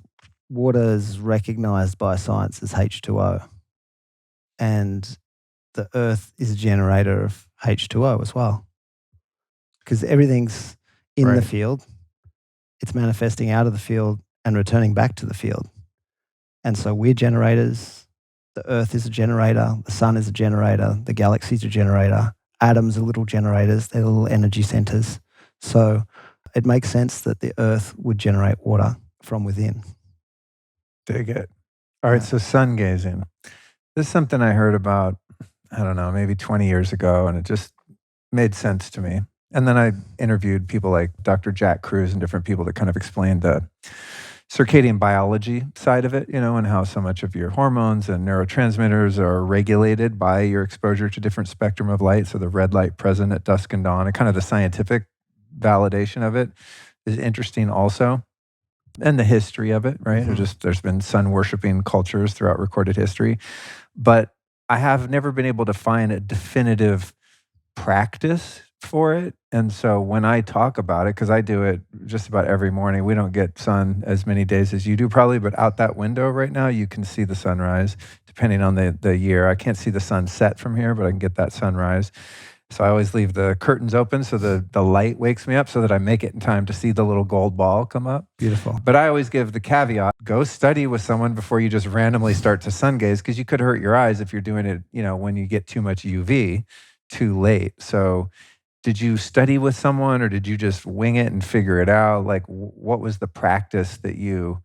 S2: water is recognized by science as H2O. And the Earth is a generator of H2O as well. Because everything's in the field, it's manifesting out of the field and returning back to the field. And so we're generators. The Earth is a generator. The sun is a generator. The galaxy's a generator. Atoms are little generators. They're little energy centers. So it makes sense that the Earth would generate water from within.
S1: Dig it. All right, so sun gazing. This is something I heard about, I don't know, maybe 20 years ago, and it just made sense to me. And then I interviewed people like Dr. Jack Kruse and different people that kind of explained the circadian biology side of it, and how so much of your hormones and neurotransmitters are regulated by your exposure to different spectrum of light. So the red light present at dusk and dawn, and kind of the scientific validation of it is interesting also. And the history of it, right?
S2: Mm-hmm.
S1: There's been sun worshiping cultures throughout recorded history. But I have never been able to find a definitive practice for it. And so when I talk about it, because I do it just about every morning, we don't get sun as many days as you do probably, but out that window right now, you can see the sunrise depending on the year. I can't see the sun set from here, but I can get that sunrise. So I always leave the curtains open so the light wakes me up so that I make it in time to see the little gold ball come up.
S2: Beautiful.
S1: But I always give the caveat, go study with someone before you just randomly start to sun gaze, because you could hurt your eyes if you're doing it, when you get too much UV too late. So did you study with someone or did you just wing it and figure it out? Like, what was the practice that you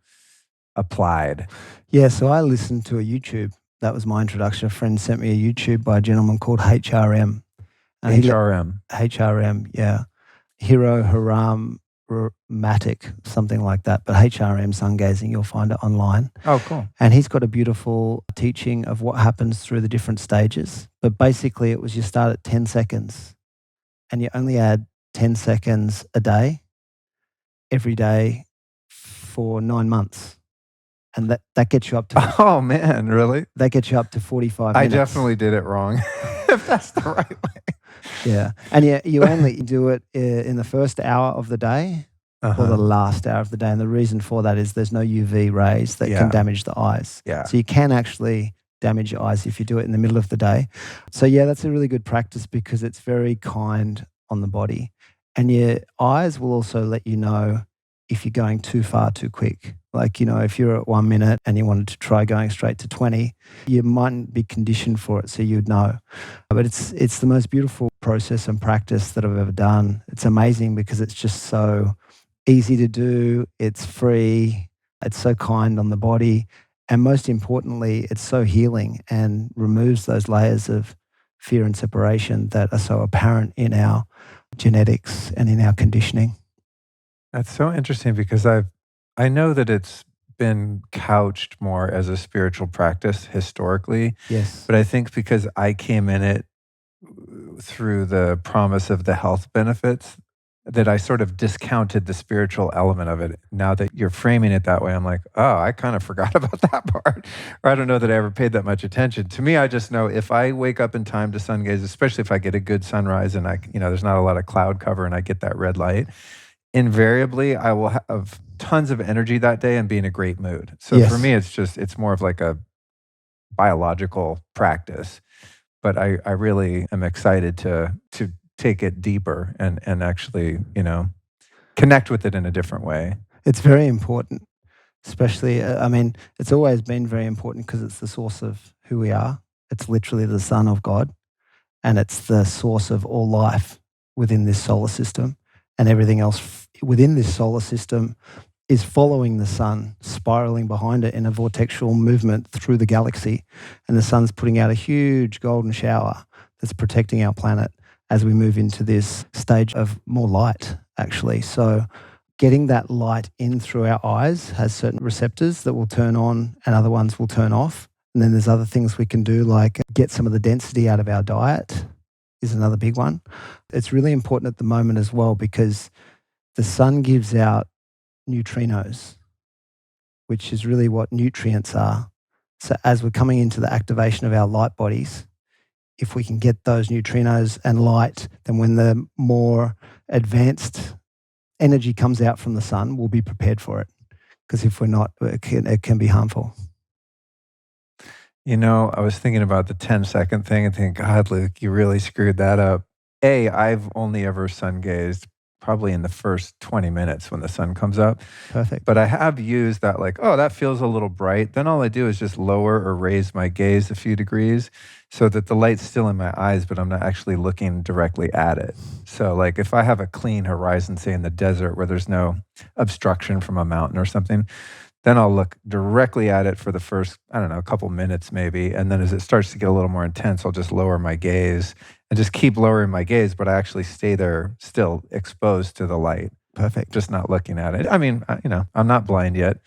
S1: applied?
S2: Yeah, so I listened to a YouTube. That was my introduction. A friend sent me a YouTube by a gentleman called HRM.
S1: HRM.
S2: HRM, yeah. Hiro Haram Matic, something like that. But HRM sun gazing, you'll find it online.
S1: Oh, cool.
S2: And he's got a beautiful teaching of what happens through the different stages. But basically, it was you start at 10 seconds and you only add 10 seconds a day, every day for 9 months. And that gets you up to...
S1: Oh, man, really?
S2: That gets you up to 45
S1: I
S2: minutes.
S1: definitely did it wrong, if that's the right way.
S2: Yeah. And you only do it in the first hour of the day or the last hour of the day. And the reason for that is there's no UV rays that can damage the eyes.
S1: Yeah.
S2: So you can actually damage your eyes if you do it in the middle of the day. So yeah, that's a really good practice because it's very kind on the body. And your eyes will also let you know if you're going too far too quick. Like, if you're at 1 minute and you wanted to try going straight to 20, you mightn't be conditioned for it, so you'd know. But it's the most beautiful process and practice that I've ever done. It's amazing because it's just so easy to do. It's free. It's so kind on the body. And most importantly, it's so healing and removes those layers of fear and separation that are so apparent in our genetics and in our conditioning.
S1: That's so interesting because I know that it's been couched more as a spiritual practice historically.
S2: Yes.
S1: But I think because I came in it through the promise of the health benefits, that I sort of discounted the spiritual element of it. Now that you're framing it that way, I'm like, oh, I kind of forgot about that part. Or I don't know that I ever paid that much attention. To me, I just know if I wake up in time to sun gaze, especially if I get a good sunrise and there's not a lot of cloud cover and I get that red light, invariably I will have tons of energy that day and be in a great mood. So for me, it's more of like a biological practice. But I really am excited to take it deeper and actually, connect with it in a different way.
S2: It's very important, especially, it's always been very important because it's the source of who we are. It's literally the Son of God, and it's the source of all life within this solar system, and everything else within this solar system is following the sun, spiraling behind it in a vortexual movement through the galaxy. And the sun's putting out a huge golden shower that's protecting our planet as we move into this stage of more light, actually. So getting that light in through our eyes has certain receptors that will turn on and other ones will turn off. And then there's other things we can do, like get some of the density out of our diet is another big one. It's really important at the moment as well because the sun gives out neutrinos, which is really what nutrients are. So as we're coming into the activation of our light bodies, if we can get those neutrinos and light, then when the more advanced energy comes out from the sun, we'll be prepared for it. Because if we're not, it can be harmful.
S1: I was thinking about the 10-second thing and thinking, God, Luke, you really screwed that up. I've only ever sun gazed probably in the first 20 minutes when the sun comes up.
S2: Perfect.
S1: But I have used that that feels a little bright. Then all I do is just lower or raise my gaze a few degrees so that the light's still in my eyes, but I'm not actually looking directly at it. So if I have a clean horizon, say in the desert where there's no obstruction from a mountain or something, then I'll look directly at it for the first, a couple minutes maybe. And then as it starts to get a little more intense, I'll just lower my gaze and just keep lowering my gaze, but I actually stay there still exposed to the light.
S2: Perfect.
S1: Just not looking at it. I'm not blind yet,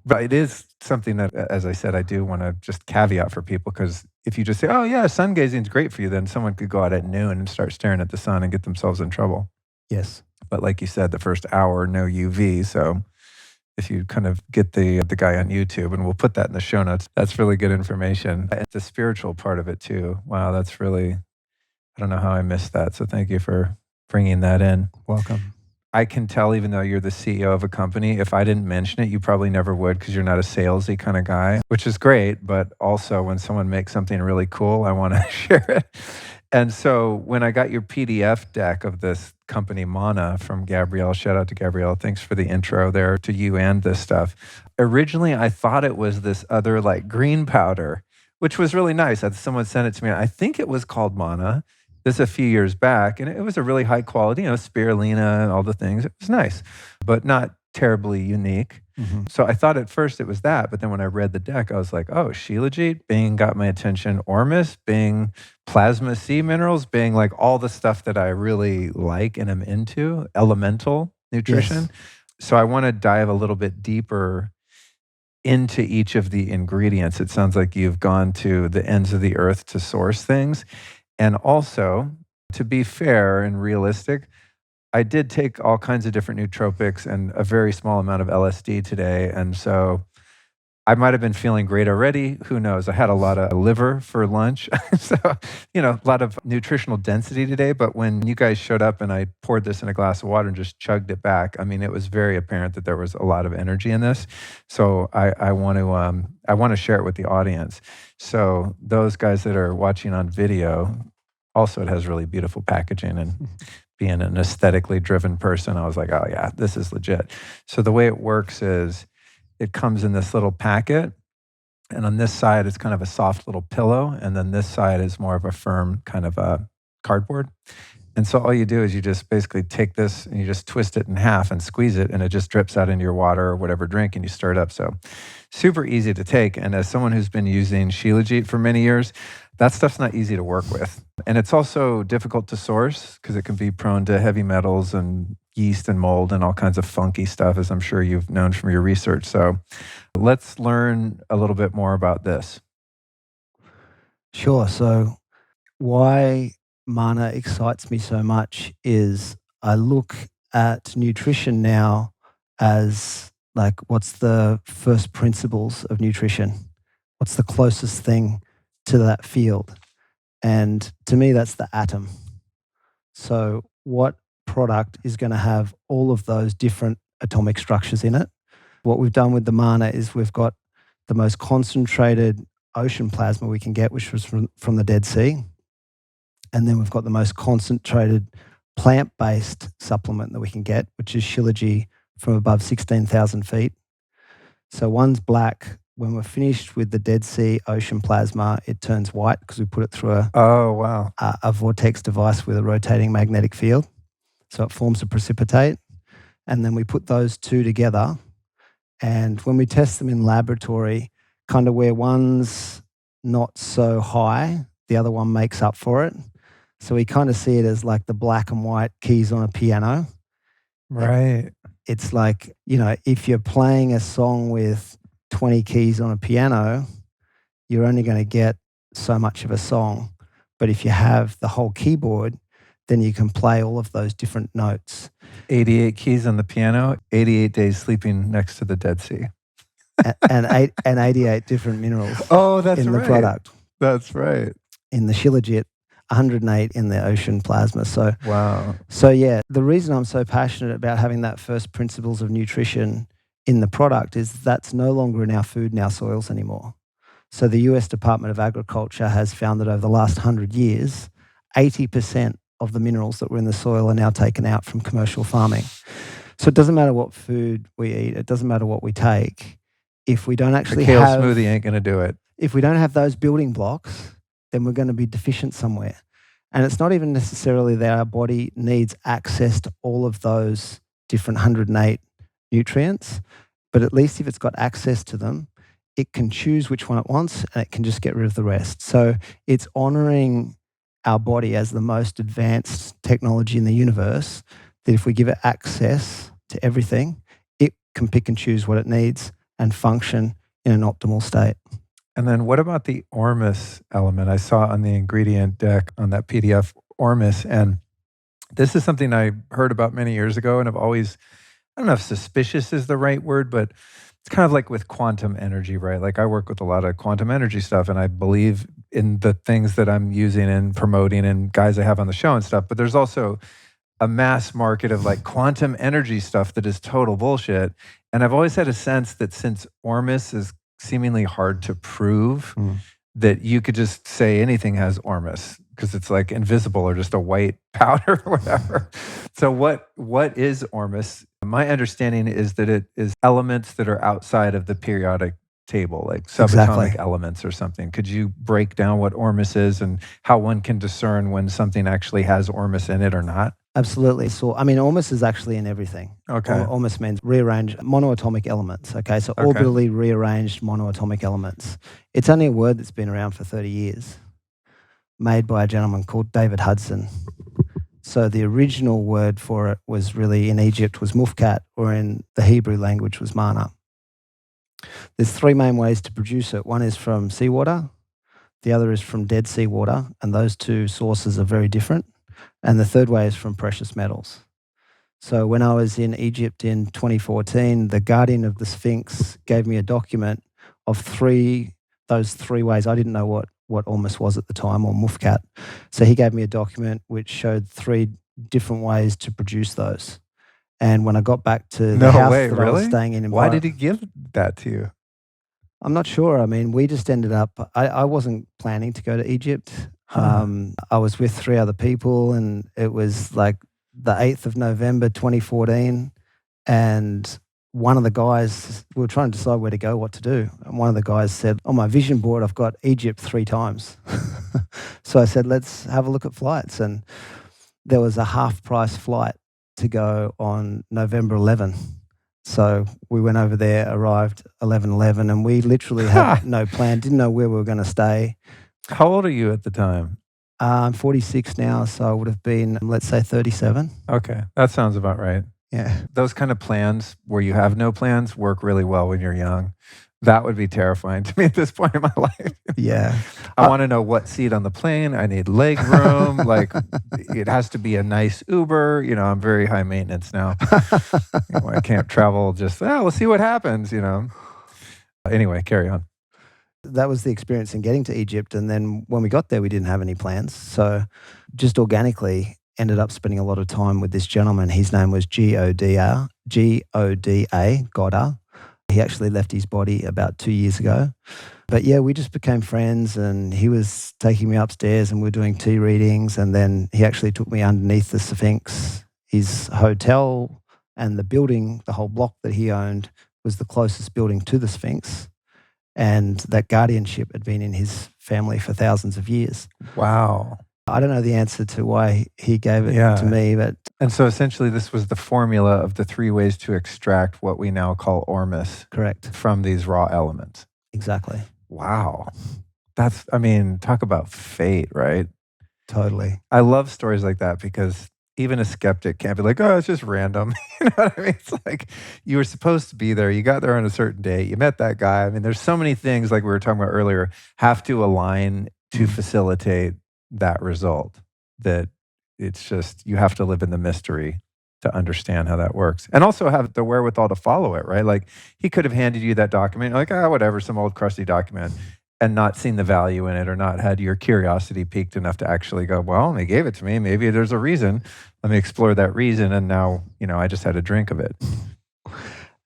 S1: but it is something that, as I said, I do want to just caveat for people, because if you just say, oh yeah, sun gazing is great for you, then someone could go out at noon and start staring at the sun and get themselves in trouble.
S2: Yes. But
S1: like you said, the first hour, no UV. So if you kind of get the guy on YouTube, and we'll put that in the show notes, that's really good information. And the spiritual part of it too. Wow, that's really, I don't know how I missed that. So thank you for bringing that in.
S2: Welcome.
S1: I can tell, even though you're the CEO of a company, if I didn't mention it, you probably never would, because you're not a salesy kind of guy, which is great. But also when someone makes something really cool, I want to share it. And so when I got your PDF deck of this company, Manna, from Gabrielle, shout out to Gabrielle. Thanks for the intro there to you and this stuff. Originally, I thought it was this other like green powder, which was really nice. Someone sent it to me. I think it was called Manna. This a few years back, and it was a really high quality, spirulina and all the things. It was nice, but not terribly unique. So I thought at first it was that, but then when I read the deck, I was like, oh, Shilajit, Bing got my attention. Ormus, Bing, plasma sea minerals, Bing, like all the stuff that I really like and am into, elemental nutrition.
S2: Yes.
S1: So I want to dive a little bit deeper into each of the ingredients. It sounds like you've gone to the ends of the earth to source things. And also, to be fair and realistic, I did take all kinds of different nootropics and a very small amount of LSD today. And so I might have been feeling great already. Who knows? I had a lot of liver for lunch. So, a lot of nutritional density today. But when you guys showed up and I poured this in a glass of water and just chugged it back, I mean, it was very apparent that there was a lot of energy in this. So I want to share it with the audience. So those guys that are watching on video, also it has really beautiful packaging, and being an aesthetically driven person, I was like, oh yeah, this is legit. So the way it works is it comes in this little packet, and on this side it's kind of a soft little pillow, and then this side is more of a firm kind of a cardboard. And so all you do is you just basically take this and you just twist it in half and squeeze it, and it just drips out into your water or whatever drink, and you stir it up. So super easy to take. And as someone who's been using Shilajit for many years, that stuff's not easy to work with. And it's also difficult to source because it can be prone to heavy metals and yeast and mold and all kinds of funky stuff, as I'm sure you've known from your research. So let's learn a little bit more about this.
S2: Sure. So why Manna excites me so much is I look at nutrition now as like, what's the first principles of nutrition? What's the closest thing to that field? And to me, that's the atom. So what product is going to have all of those different atomic structures in it? What we've done with the Manna is we've got the most concentrated ocean plasma we can get, which was from the Dead Sea. And then we've got the most concentrated plant-based supplement that we can get, which is Shilajit from above 16,000 feet. So one's black. When we're finished with the Dead Sea ocean plasma, it turns white because we put it through a vortex device with a rotating magnetic field. So it forms a precipitate. And then we put those two together. And when we test them in laboratory, kind of where one's not so high, the other one makes up for it. So we kind of see it as like the black and white keys on a piano.
S1: Right.
S2: It's like, if you're playing a song with 20 keys on a piano, you're only going to get so much of a song. But if you have the whole keyboard, then you can play all of those different notes.
S1: 88 keys on the piano, 88 days sleeping next to the Dead Sea.
S2: and 88 different minerals
S1: in
S2: the product.
S1: That's right.
S2: In the Shilajit, 108 in the ocean plasma. So,
S1: wow.
S2: So yeah, the reason I'm so passionate about having that first principles of nutrition in the product is that's no longer in our food and our soils anymore. So the US Department of Agriculture has found that over the last 100 years, 80% of the minerals that were in the soil are now taken out from commercial farming. So it doesn't matter what food we eat, it doesn't matter what we take. If we don't actually
S1: the kale smoothie ain't going to do it.
S2: If we don't have those building blocks, then we're going to be deficient somewhere. And it's not even necessarily that our body needs access to all of those different 108 nutrients, but at least if it's got access to them, it can choose which one it wants and it can just get rid of the rest. So it's honoring our body as the most advanced technology in the universe, that if we give it access to everything, it can pick and choose what it needs and function in an optimal state.
S1: And then what about the Ormus element? I saw on the ingredient deck on that PDF, Ormus, and this is something I heard about many years ago, and I've always, I don't know if suspicious is the right word, but it's kind of like with quantum energy, right? Like I work with a lot of quantum energy stuff, and I believe in the things that I'm using and promoting and guys I have on the show and stuff, but there's also a mass market of like quantum energy stuff that is total bullshit. And I've always had a sense that since Ormus is seemingly hard to prove, that you could just say anything has Ormus. because it's like invisible or just a white powder or whatever. So what is Ormus? My understanding is that it is elements that are outside of the periodic table, like
S2: Exactly.
S1: subatomic elements or something. Could you break down what Ormus is and how one can discern when something actually has Ormus in it or not?
S2: Absolutely. So, I mean, Ormus is actually in everything.
S1: Okay.
S2: Ormus means rearranged monoatomic elements. Okay. So,
S1: Okay.
S2: orbitally rearranged monoatomic elements. It's only a word that's been around for 30 years, made by a gentleman called David Hudson. So, the original word for it was really in Egypt was mufkat, or in the Hebrew language was manna. There's three main ways to produce it. One is from seawater, the other is from Dead Sea water, and those two sources are very different. And the third way is from precious metals. So when I was in Egypt in 2014, the guardian of the Sphinx gave me a document of those three ways. I didn't know what Ormus was at the time, or mufkat. So he gave me a document which showed three different ways to produce those. And when I got back to the house that I was staying in
S1: Why did he give that to you?
S2: I'm not sure. I mean, we just ended up, I wasn't planning to go to Egypt. I was with three other people, and it was like the 8th of November, 2014. And one of the guys, we were trying to decide where to go, what to do. And one of the guys said, on my vision board, I've got Egypt 3 times. So I said, let's have a look at flights. And there was a half price flight to go on November 11. So we went over there, arrived 11:11, and we literally had no plan, didn't know where we were going to stay.
S1: How old are you at the time?
S2: I'm 46 now, so I would have been, let's say, 37.
S1: Okay, that sounds about right.
S2: Yeah.
S1: Those kind of plans where you have no plans work really well when you're young. That would be terrifying to me at this point in my life.
S2: Yeah.
S1: I want to know what seat on the plane. I need leg room. Like, it has to be a nice Uber. You know, I'm very high maintenance now. I can't travel just, we'll see what happens, Anyway, carry on.
S2: That was the experience in getting to Egypt. And then when we got there, we didn't have any plans. So just organically ended up spending a lot of time with this gentleman. His name was Goda. He actually left his body about 2 years ago. But yeah, we just became friends, and he was taking me upstairs and we were doing tea readings. And then he actually took me underneath the Sphinx. His hotel and the building, the whole block that he owned, was the closest building to the Sphinx. And that guardianship had been in his family for thousands of years.
S1: Wow.
S2: I don't know the answer to why he gave it to me, but...
S1: And so essentially this was the formula of the 3 ways to extract what we now call Ormus.
S2: Correct.
S1: From these raw elements.
S2: Exactly.
S1: Wow. Talk about fate, right?
S2: Totally.
S1: I love stories like that because even a skeptic can't be like, oh, it's just random. You know what I mean? It's like, you were supposed to be there. You got there on a certain date. You met that guy. I mean, there's so many things, like we were talking about earlier, have to align to facilitate that result, that it's just, you have to live in the mystery to understand how that works, and also have the wherewithal to follow it, right? Like, he could have handed you that document, you're like, whatever, some old crusty document, and not seen the value in it, or not had your curiosity piqued enough to actually go, well, they gave it to me, maybe there's a reason, let me explore that reason, and now, I just had a drink of it.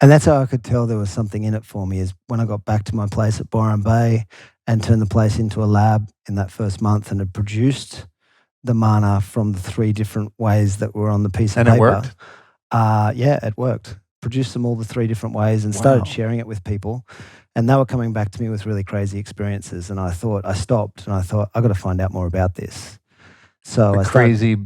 S2: And that's how I could tell there was something in it for me, is when I got back to my place at Byron Bay and turned the place into a lab in that first month, and had produced the manna from the 3 different ways that were on the piece of paper.
S1: And it worked?
S2: Yeah, it worked. Produced them all the 3 different ways and started sharing it with people. And they were coming back to me with really crazy experiences. And I stopped and I thought, I've got to find out more about this. So
S1: crazy,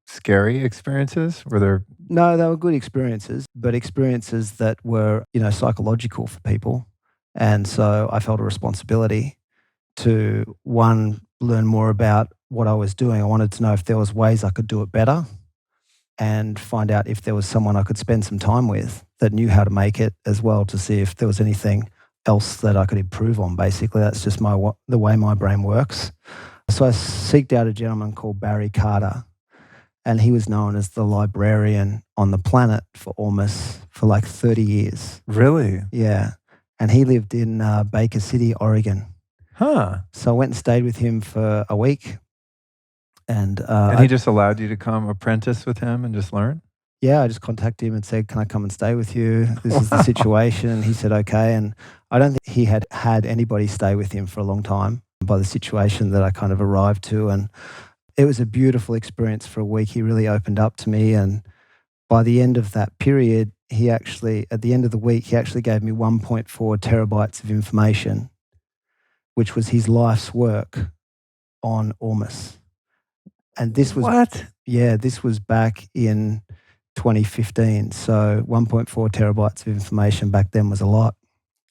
S1: scary experiences? Were there?
S2: No, they were good experiences, but experiences that were, psychological for people. And so I felt a responsibility to, one, learn more about what I was doing. I wanted to know if there was ways I could do it better, and find out if there was someone I could spend some time with that knew how to make it as well, to see if there was anything else that I could improve on. Basically, that's just the way my brain works. So I seeked out a gentleman called Barry Carter, and he was known as the librarian on the planet for Ormus for like 30 years.
S1: Really?
S2: Yeah. And he lived in Baker City, Oregon.
S1: Huh.
S2: So I went and stayed with him for a week. And
S1: he just allowed you to come apprentice with him and just learn?
S2: Yeah, I just contacted him and said, can I come and stay with you? This is the situation. And he said, okay. And I don't think he had anybody stay with him for a long time, by the situation that I kind of arrived to. And It was a beautiful experience for a week. He really opened up to me, and by the end of that period, at the end of the week, he actually gave me 1.4 terabytes of information, which was his life's work on Ormus. And this was,
S1: What?
S2: this was back in 2015. So 1.4 terabytes of information back then was a lot.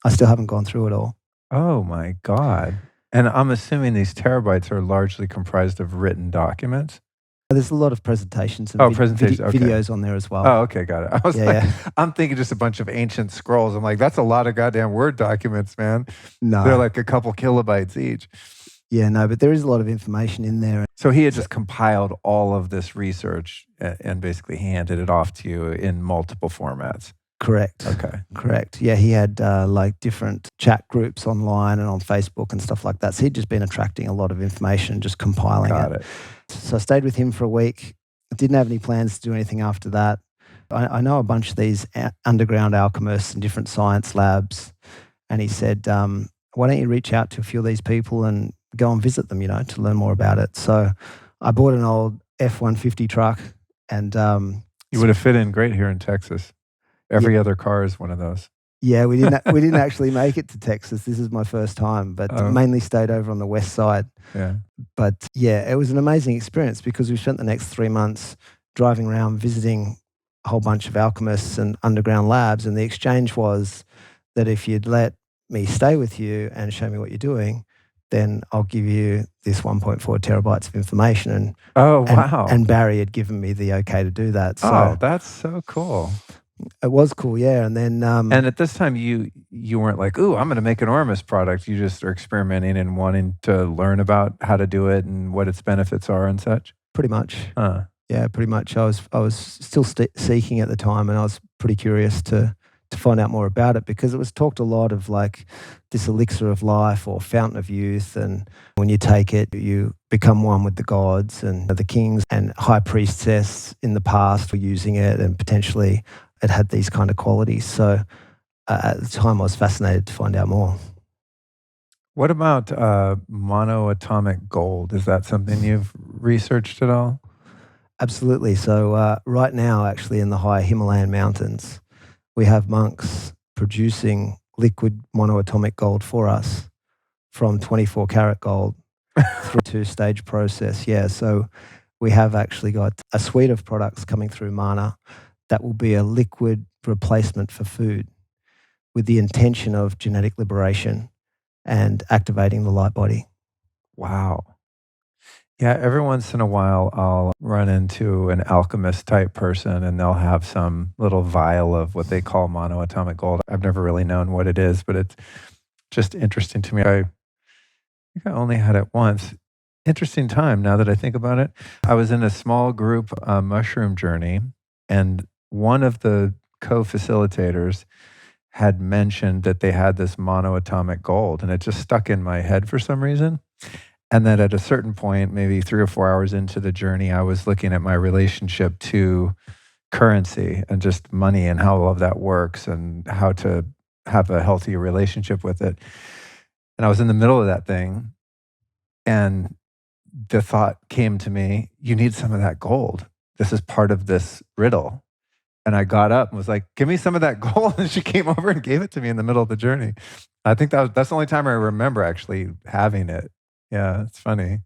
S2: I still haven't gone through it all.
S1: Oh my God. And I'm assuming these terabytes are largely comprised of written documents.
S2: There's a lot of presentations and
S1: Presentations. Okay.
S2: videos on there as well.
S1: Oh, okay, got it. I was
S2: Yeah,
S1: I'm thinking just a bunch of ancient scrolls. I'm like, that's a lot of goddamn Word documents, man.
S2: No.
S1: They're like a couple kilobytes each.
S2: Yeah, no, but there is a lot of information in there.
S1: So he had just compiled all of this research and basically handed it off to you in multiple formats.
S2: Correct.
S1: Okay.
S2: Correct. Yeah, he had like different chat groups online and on Facebook and stuff like that. So he'd just been attracting a lot of information, just compiling
S1: Got it.
S2: So I stayed with him for a week. Didn't have any plans to do anything after that. I know a bunch of these underground alchemists and different science labs. And he said, why don't you reach out to a few of these people and go and visit them, to learn more about it. So I bought an old F-150 truck and...
S1: you would have fit in great here in Texas. Every other car is one of those.
S2: Yeah, we didn't actually make it to Texas. This is my first time, but mainly stayed over on the west side.
S1: Yeah.
S2: But yeah, it was an amazing experience because we spent the next 3 months driving around visiting a whole bunch of alchemists and underground labs. And the exchange was that if you'd let me stay with you and show me what you're doing, then I'll give you this 1.4 terabytes of information. And
S1: wow.
S2: And Barry had given me the okay to do that. So
S1: that's so cool.
S2: It was cool, yeah. And then
S1: and at this time you weren't like, ooh, I'm going to make an Ormus product. You just are experimenting and wanting to learn about how to do it and what its benefits are and such.
S2: Pretty much. Yeah, pretty much. I was still seeking at the time, and I was pretty curious to find out more about it because it was talked a lot of like this elixir of life or fountain of youth, and when you take it, you become one with the gods, and the kings and high priestess in the past were using it, and potentially it had these kind of qualities. So at the time, I was fascinated to find out more.
S1: What about monoatomic gold? Is that something you've researched at all?
S2: Absolutely. So right now, actually, in the high Himalayan mountains, we have monks producing liquid monoatomic gold for us from 24 karat gold through a two-stage process. Yeah, so we have actually got a suite of products coming through Manna that will be a liquid replacement for food with the intention of genetic liberation and activating the light body.
S1: Wow. Yeah, every once in a while I'll run into an alchemist type person and they'll have some little vial of what they call monoatomic gold. I've never really known what it is, but it's just interesting to me. I think I only had it once. Interesting time now that I think about it. I was in a small group mushroom journey, and one of the co-facilitators had mentioned that they had this monoatomic gold, and it just stuck in my head for some reason. And then at a certain point, maybe 3 or 4 hours into the journey, I was looking at my relationship to currency and just money and how all of that works and how to have a healthy relationship with it. And I was in the middle of that thing, and the thought came to me, you need some of that gold. This is part of this riddle. And I got up and was like, give me some of that gold. And she came over and gave it to me in the middle of the journey. I think that's the only time I remember actually having it. Yeah, it's funny.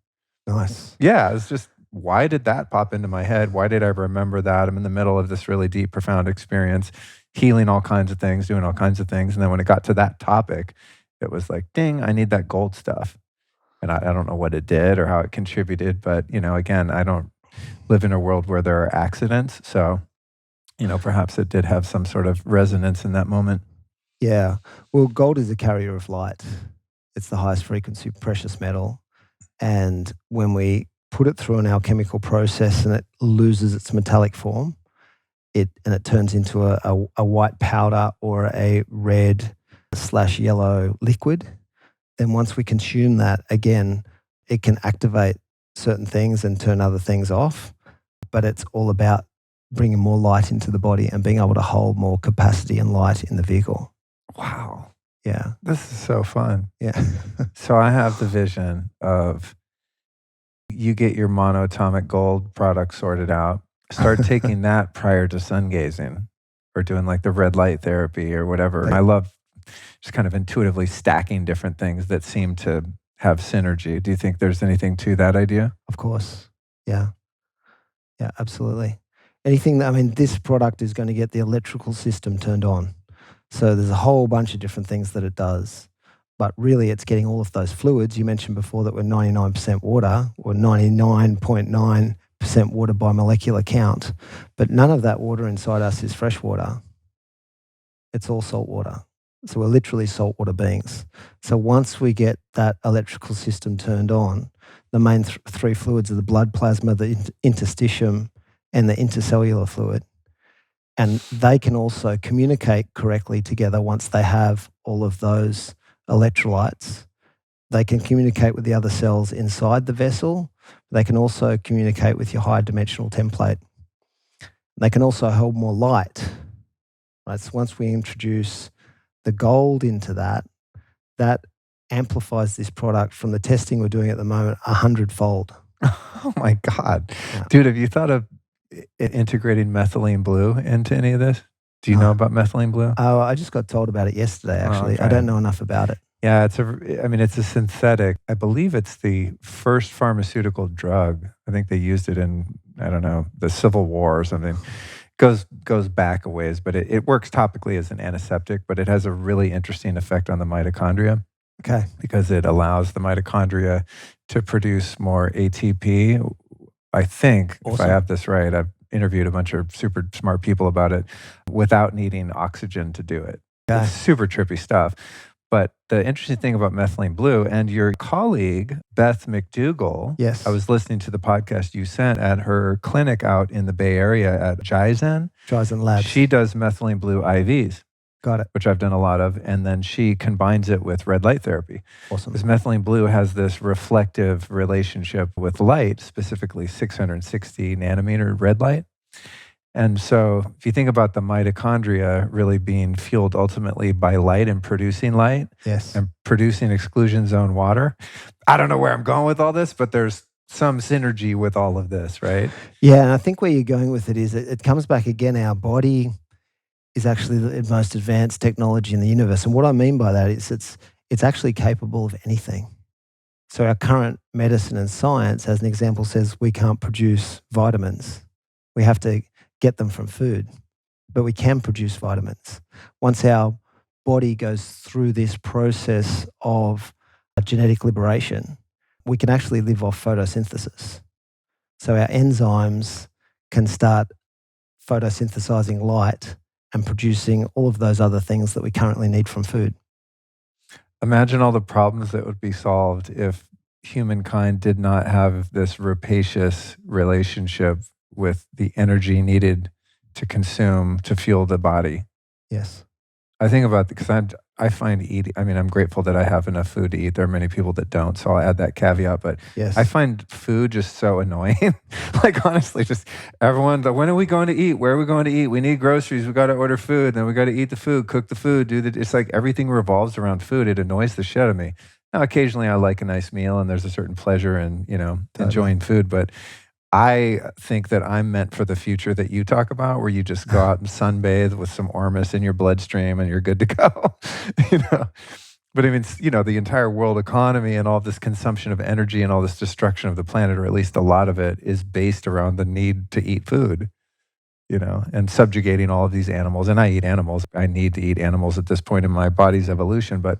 S2: Nice.
S1: Yeah, it's just, why did that pop into my head? Why did I remember that? I'm in the middle of this really deep, profound experience, healing all kinds of things, doing all kinds of things. And then when it got to that topic, it was like, ding, I need that gold stuff. And I don't know what it did or how it contributed. But, again, I don't live in a world where there are accidents. So, perhaps it did have some sort of resonance in that moment.
S2: Yeah. Well, gold is a carrier of light. It's the highest frequency precious metal. And when we put it through an alchemical process and it loses its metallic form, it turns into a white powder or a red/yellow liquid, then once we consume that, again, it can activate certain things and turn other things off. But it's all about bringing more light into the body and being able to hold more capacity and light in the vehicle.
S1: Wow.
S2: Yeah.
S1: This is so fun.
S2: Yeah.
S1: So I have the vision of you get your monoatomic gold product sorted out, start taking that prior to sun gazing or doing like the red light therapy or whatever. I love just kind of intuitively stacking different things that seem to have synergy. Do you think there's anything to that idea?
S2: Of course. Yeah. Yeah, absolutely. Anything that, I mean, this product is going to get the electrical system turned on. So there's a whole bunch of different things that it does. But really, it's getting all of those fluids. You mentioned before that we're 99% water, or 99.9% water by molecular count. But none of that water inside us is fresh water. It's all salt water. So we're literally saltwater beings. So once we get that electrical system turned on, the main three fluids are the blood plasma, the interstitium, and the intercellular fluid. And they can also communicate correctly together once they have all of those electrolytes. They can communicate with the other cells inside the vessel. They can also communicate with your higher dimensional template. They can also hold more light. Right? So once we introduce the gold into that, that amplifies this product from the testing we're doing at the moment 100-fold.
S1: Oh my God.
S2: Yeah.
S1: Dude, have you thought of integrating methylene blue into any of this? Do you know about methylene blue?
S2: Oh, I just got told about it yesterday, actually.
S1: Okay.
S2: I don't know enough about it.
S1: Yeah, it's a synthetic. I believe it's the first pharmaceutical drug. I think they used it in, I don't know, the Civil War or something. Goes back a ways, but it works topically as an antiseptic, but it has a really interesting effect on the mitochondria.
S2: Okay.
S1: Because it allows the mitochondria to produce more ATP. I think,
S2: Awesome.
S1: if I have this right, I've interviewed a bunch of super smart people about it without needing oxygen to do it.
S2: Okay.
S1: It's super trippy stuff. But the interesting thing about methylene blue, and your colleague, Beth McDougall,
S2: Yes.
S1: I was listening to the podcast you sent at her clinic out in the Bay Area at Jizen.
S2: Jizen Labs.
S1: She does methylene blue IVs.
S2: Got it.
S1: Which I've done a lot of, and then she combines it with red light therapy.
S2: Awesome.
S1: Because methylene blue has this reflective relationship with light, specifically 660 nanometer red light. And so if you think about the mitochondria really being fueled ultimately by light and producing light,
S2: Yes.
S1: and producing exclusion zone water, I don't know where I'm going with all this, but there's some synergy with all of this, right?
S2: Yeah, and I think where you're going with it is it comes back again, our body is actually the most advanced technology in the universe. And what I mean by that is it's actually capable of anything. So our current medicine and science, as an example, says we can't produce vitamins. We have to get them from food, but we can produce vitamins. Once our body goes through this process of genetic liberation, we can actually live off photosynthesis. So our enzymes can start photosynthesizing light and producing all of those other things that we currently need from food.
S1: Imagine all the problems that would be solved if humankind did not have this rapacious relationship with the energy needed to consume to fuel the body.
S2: Yes.
S1: I think about because I find eating, I mean, I'm grateful that I have enough food to eat. There are many people that don't, so I'll add that caveat. But
S2: Yes.
S1: I find food just so annoying. Like, honestly, just everyone, when are we going to eat? Where are we going to eat? We need groceries. We got to order food. Then we got to eat the food, cook the food, it's like everything revolves around food. It annoys the shit out of me. Now, occasionally I like a nice meal and there's a certain pleasure in,
S2: Totally.
S1: enjoying food. But I think that I'm meant for the future that you talk about, where you just go out and sunbathe with some Ormus in your bloodstream and you're good to go. But I mean, the entire world economy and all this consumption of energy and all this destruction of the planet, or at least a lot of it, is based around the need to eat food, and subjugating all of these animals. And I eat animals. I need to eat animals at this point in my body's evolution. But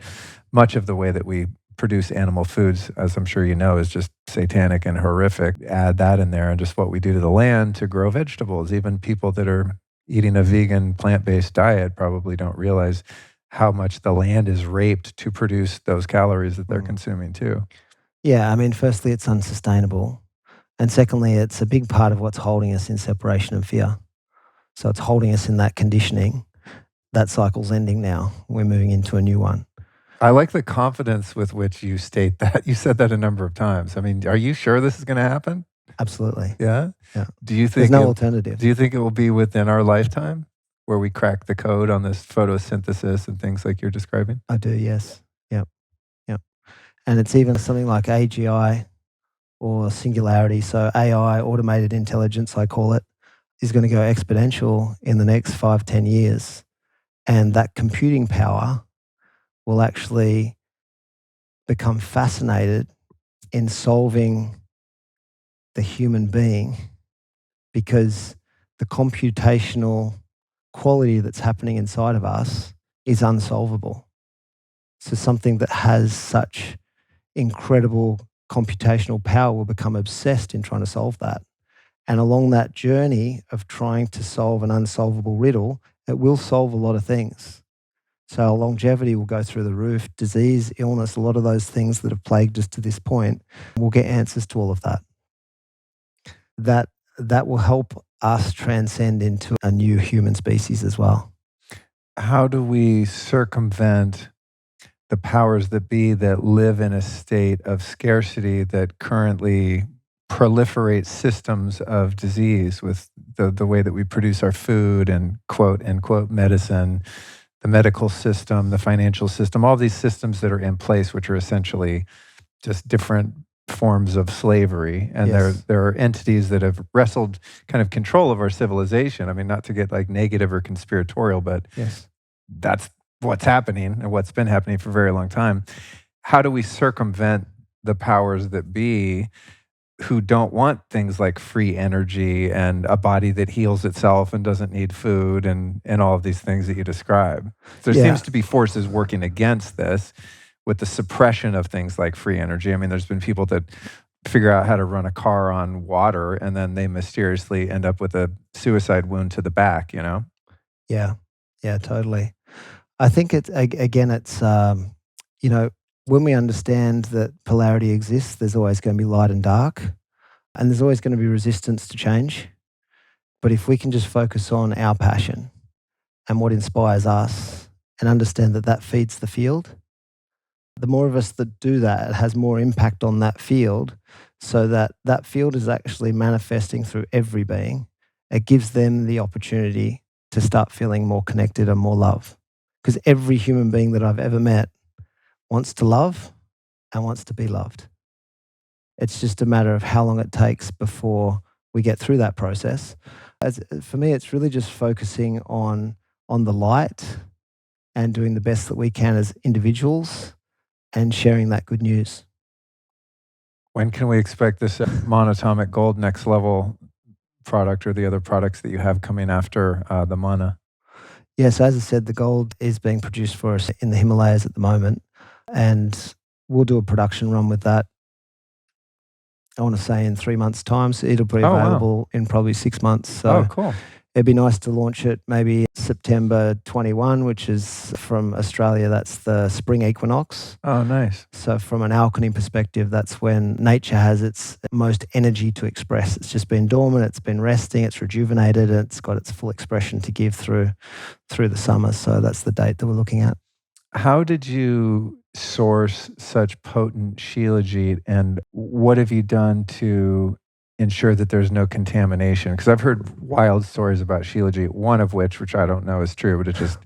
S1: much of the way that we produce animal foods, as I'm sure you know, is just satanic and horrific. Add that in there and just what we do to the land to grow vegetables. Even people that are eating a vegan plant-based diet probably don't realize how much the land is raped to produce those calories that they're consuming too.
S2: Yeah, I mean, firstly, it's unsustainable. And secondly, it's a big part of what's holding us in separation and fear. So it's holding us in that conditioning. That cycle's ending now. We're moving into a new one.
S1: I like the confidence with which you state that. You said that a number of times. I mean, are you sure this is going to happen?
S2: Absolutely.
S1: Yeah?
S2: Yeah.
S1: Do you think
S2: There's no alternative.
S1: Do you think it will be within our lifetime where we crack the code on this photosynthesis and things like you're describing?
S2: I do, yes. Yep. And it's even something like AGI or singularity, so AI, automated intelligence, I call it, is going to go exponential in the next 5-10 years. And that computing power will actually become fascinated in solving the human being, because the computational quality that's happening inside of us is unsolvable. So something that has such incredible computational power will become obsessed in trying to solve that. And along that journey of trying to solve an unsolvable riddle, it will solve a lot of things. So longevity will go through the roof, disease, illness, a lot of those things that have plagued us to this point, we'll get answers to all of that. That will help us transcend into a new human species as well.
S1: How do we circumvent the powers that be that live in a state of scarcity that currently proliferate systems of disease with the way that we produce our food and quote unquote medicine, the medical system, the financial system, all these systems that are in place, which are essentially just different forms of slavery. And
S2: Yes.
S1: there are entities that have wrestled kind of control of our civilization. I mean, not to get like negative or conspiratorial, but
S2: Yes.
S1: that's what's happening and what's been happening for a very long time. How do we circumvent the powers that be who don't want things like free energy and a body that heals itself and doesn't need food and all of these things that you describe? There
S2: Yeah.
S1: seems to be forces working against this with the suppression of things like free energy. I mean, there's been people that figure out how to run a car on water and then they mysteriously end up with a suicide wound to the back, you know?
S2: Yeah. Yeah, totally. I think again, it's, you know, when we understand that polarity exists, there's always going to be light and dark, and there's always going to be resistance to change. But if we can just focus on our passion and what inspires us and understand that that feeds the field, the more of us that do that, it has more impact on that field, so that that field is actually manifesting through every being. It gives them the opportunity to start feeling more connected and more love. Because every human being that I've ever met wants to love and wants to be loved. It's just a matter of how long it takes before we get through that process. For me, it's really just focusing on the light and doing the best that we can as individuals and sharing that good news.
S1: When can we expect this monatomic gold next level product or the other products that you have coming after the Manna?
S2: Yeah, so as I said, the gold is being produced for us in the Himalayas at the moment, and we'll do a production run with that. I want to say in 3 months' time, so it'll be
S1: Oh, wow.
S2: available in probably 6 months. So
S1: Oh, cool.
S2: it'd be nice to launch it maybe September 21, which is from Australia. That's the spring equinox.
S1: Oh, nice.
S2: So from an alchemy perspective, that's when nature has its most energy to express. It's just been dormant, it's been resting, it's rejuvenated, and it's got its full expression to give through the summer. So that's the date that we're looking at.
S1: How did you source such potent Shilajit, and what have you done to ensure that there's no contamination? Because I've heard wild stories about Shilajit, one of which I don't know is true, but it just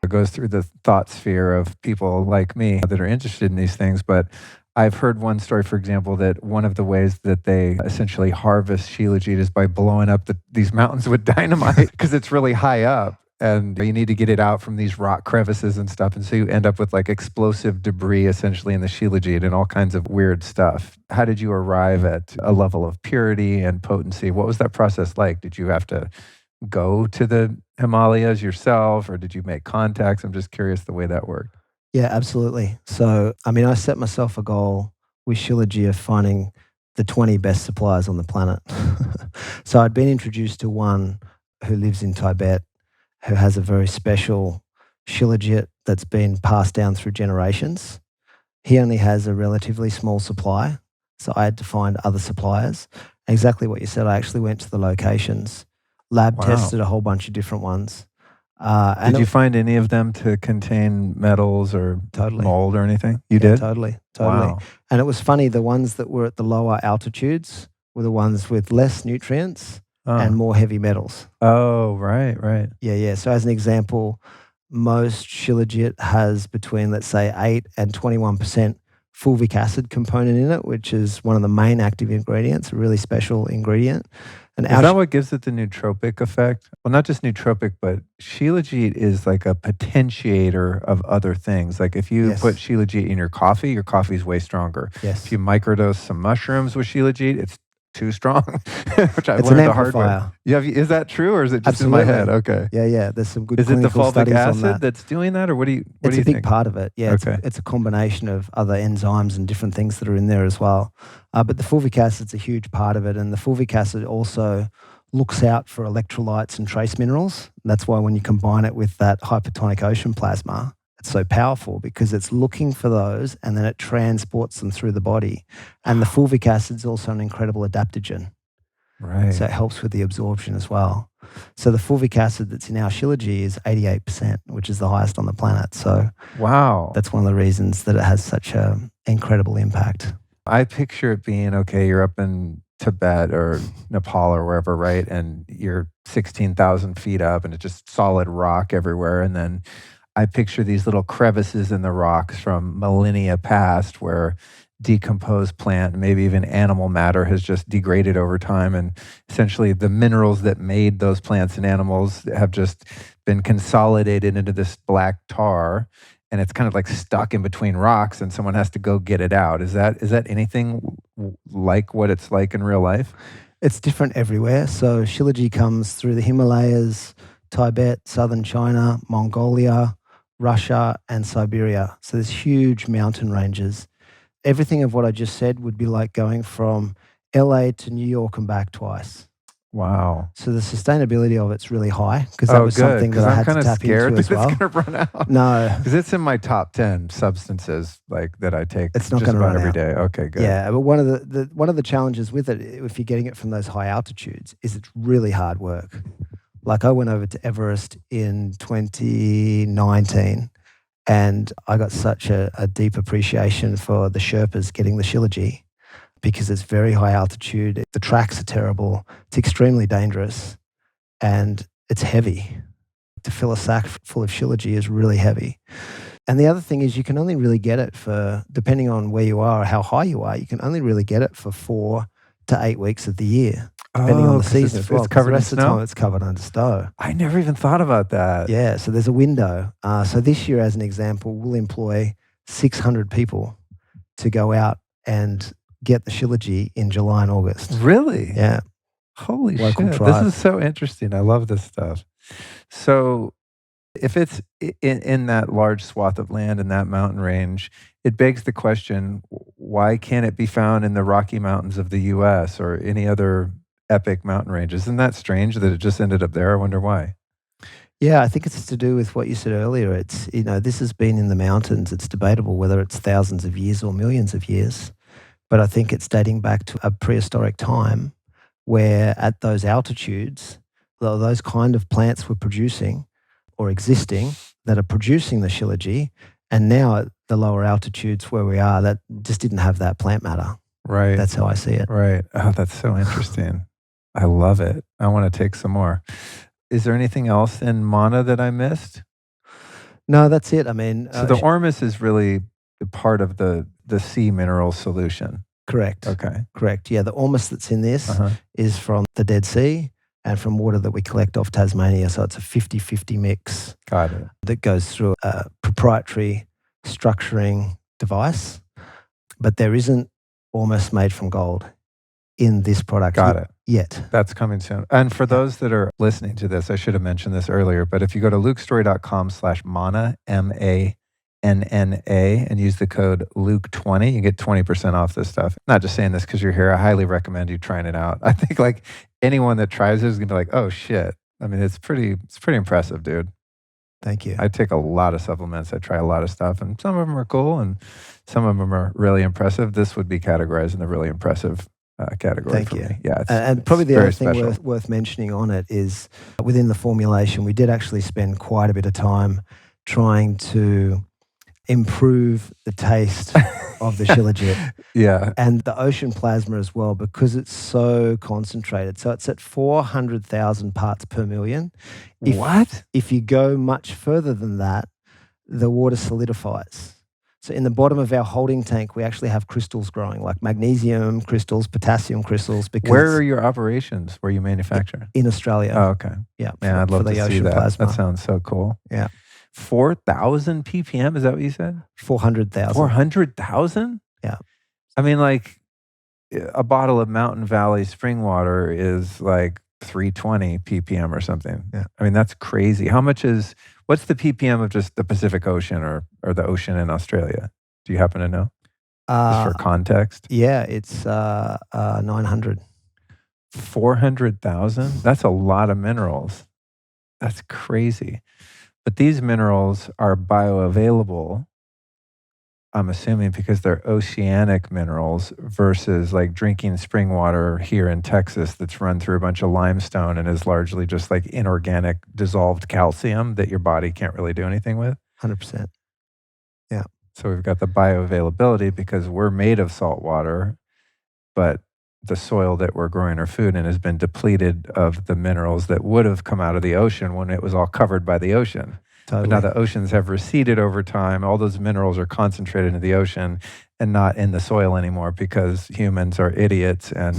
S1: goes through the thought sphere of people like me that are interested in these things. But I've heard one story, for example, that one of the ways that they essentially harvest Shilajit is by blowing up these mountains with dynamite because it's really high up. And you need to get it out from these rock crevices and stuff. And so you end up with like explosive debris essentially in the Shilajit and all kinds of weird stuff. How did you arrive at a level of purity and potency? What was that process like? Did you have to go to the Himalayas yourself or did you make contacts? I'm just curious the way that worked.
S2: Yeah, absolutely. So, I mean, I set myself a goal with Shilajit of finding the 20 best suppliers on the planet. So I'd been introduced to one who lives in Tibet, who has a very special Shilajit that's been passed down through generations. He only has a relatively small supply, so I had to find other suppliers. Exactly what you said, I actually went to the locations, lab
S1: Wow.
S2: tested a whole bunch of different ones.
S1: Did you find any of them to contain metals or
S2: Totally.
S1: mold or anything? You
S2: Yeah,
S1: did?
S2: totally.
S1: Wow.
S2: And it was funny, the ones that were at the lower altitudes were the ones with less nutrients and more heavy metals.
S1: Oh, right.
S2: Yeah. So as an example, most Shilajit has between, let's say, 8 and 21% fulvic acid component in it, which is one of the main active ingredients, a really special ingredient. And
S1: Is that what gives it the nootropic effect? Well, not just nootropic, but Shilajit is like a potentiator of other things. Like if you put
S2: Yes.
S1: Shilajit in your coffee's way stronger.
S2: Yes.
S1: If you microdose some mushrooms with Shilajit, it's too strong, which I've
S2: It's an
S1: learned the hard way.
S2: amplifier.
S1: Yeah, is that true, or is it just
S2: Absolutely.
S1: in my head? Okay.
S2: Yeah. There's some good
S1: Is it the
S2: clinical
S1: fulvic
S2: studies on
S1: acid
S2: that.
S1: that's doing that, or what do you
S2: It's a big
S1: think?
S2: part of it. Yeah,
S1: Okay.
S2: it's a combination of other enzymes and different things that are in there as well. But the fulvic acid's a huge part of it, and the fulvic acid also looks out for electrolytes and trace minerals. That's why when you combine it with that hypertonic ocean plasma, it's so powerful because it's looking for those and then it transports them through the body. And the fulvic acid's also an incredible adaptogen.
S1: Right.
S2: So it helps with the absorption as well. So the fulvic acid that's in our Shilajit is 88%, which is the highest on the planet. So
S1: wow,
S2: that's one of the reasons that it has such an incredible impact.
S1: I picture it being, okay, you're up in Tibet or Nepal or wherever, right? And you're 16,000 feet up and it's just solid rock everywhere. And then I picture these little crevices in the rocks from millennia past where decomposed plant, maybe even animal matter has just degraded over time. And essentially the minerals that made those plants and animals have just been consolidated into this black tar. And it's kind of like stuck in between rocks and someone has to go get it out. Is that anything like what it's like in real life?
S2: It's different everywhere. So Shilajit comes through the Himalayas, Tibet, southern China, Mongolia, Russia, and Siberia. So there's huge mountain ranges. Everything of what I just said would be like going from LA to New York and back twice.
S1: Wow.
S2: So the sustainability of it's really high because that was something that I had to tap into as well.
S1: It's going to run out.
S2: No.
S1: Because it's in my top 10 substances like that I take
S2: It's not
S1: just
S2: going to
S1: about
S2: run
S1: every
S2: out.
S1: day. Okay, good.
S2: Yeah, but one of the challenges with it, if you're getting it from those high altitudes, is it's really hard work. Like I went over to Everest in 2019 and I got such a deep appreciation for the Sherpas getting the Shilajit because it's very high altitude. The tracks are terrible. It's extremely dangerous and it's heavy. To fill a sack full of Shilajit is really heavy. And the other thing is you can only really get it for, depending on where you are or how high you are, you can only really get it for 4 to 8 weeks of the year, depending on the season as well.
S1: It's covered
S2: the
S1: in
S2: rest of the
S1: snow?
S2: time it's covered under snow.
S1: I never even thought about that.
S2: Yeah, so there's a window. So this year, as an example, we'll employ 600 people to go out and get the Shilajit in July and August.
S1: Really?
S2: Yeah.
S1: Holy
S2: Local
S1: shit.
S2: tribe.
S1: This is so interesting. I love this stuff. So if it's in that large swath of land in that mountain range, it begs the question, why can't it be found in the Rocky Mountains of the US or any other epic mountain ranges? Isn't that strange that it just ended up there? I wonder why.
S2: Yeah, I think it's to do with what you said earlier. It's, this has been in the mountains. It's debatable whether it's thousands of years or millions of years. But I think it's dating back to a prehistoric time where at those altitudes, those kind of plants were producing or existing that are producing the Shilajit. And now at the lower altitudes where we are, that just didn't have that plant matter.
S1: Right.
S2: That's how I see it.
S1: Right. Oh, that's so interesting. I love it. I want to take some more. Is there anything else in Manna that I missed?
S2: No, that's it. I mean,
S1: so the Ormus is really part of the sea mineral solution.
S2: Correct.
S1: Okay.
S2: Correct. Yeah, the Ormus that's in this is from the Dead Sea and from water that we collect off Tasmania. So it's a 50-50 mix.
S1: Got it.
S2: That goes through a proprietary structuring device. But there isn't Ormus made from gold in this product yet.
S1: That's coming soon. And for those that are listening to this, I should have mentioned this earlier, but if you go to lukestory.com/Manna, MANNA, and use the code Luke20, you get 20% off this stuff. Not just saying this because you're here. I highly recommend you trying it out. I think like anyone that tries it is going to be like, oh shit. I mean, it's pretty impressive, dude.
S2: Thank you.
S1: I take a lot of supplements. I try a lot of stuff, and some of them are cool, and some of them are really impressive. This would be categorized in the really impressive category.
S2: Thank
S1: for
S2: you.
S1: Me. Yeah,
S2: and probably the other thing
S1: special.
S2: worth mentioning on it is within the formulation, we did actually spend quite a bit of time trying to improve the taste of the Shilajit.
S1: Yeah.
S2: And the ocean plasma as well, because it's so concentrated. So it's at 400,000 parts per million.
S1: What?
S2: If you go much further than that, the water solidifies. So in the bottom of our holding tank, we actually have crystals growing, like magnesium crystals, potassium crystals. Because
S1: Where are your operations where you manufacture?
S2: in Australia.
S1: Oh, okay.
S2: Yeah,
S1: Man, I'd
S2: for
S1: love
S2: the
S1: to see
S2: ocean
S1: that.
S2: plasma.
S1: That sounds so cool.
S2: Yeah.
S1: 4,000 ppm, is that what you said?
S2: 400,000.
S1: 400,000?
S2: Yeah.
S1: I mean, like a bottle of Mountain Valley spring water is like 320 ppm or something.
S2: Yeah.
S1: I mean, that's crazy. What's the ppm of just the Pacific Ocean or the ocean in Australia? Do you happen to know? Just for context.
S2: Yeah, it's 900.
S1: 400,000? That's a lot of minerals. That's crazy. But these minerals are bioavailable, I'm assuming, because they're oceanic minerals versus like drinking spring water here in Texas that's run through a bunch of limestone and is largely just like inorganic dissolved calcium that your body can't really do anything with.
S2: 100%. Yeah.
S1: So we've got the bioavailability because we're made of salt water, but the soil that we're growing our food in has been depleted of the minerals that would have come out of the ocean when it was all covered by the ocean.
S2: Totally.
S1: But now the oceans have receded over time. All those minerals are concentrated into the ocean and not in the soil anymore because humans are idiots and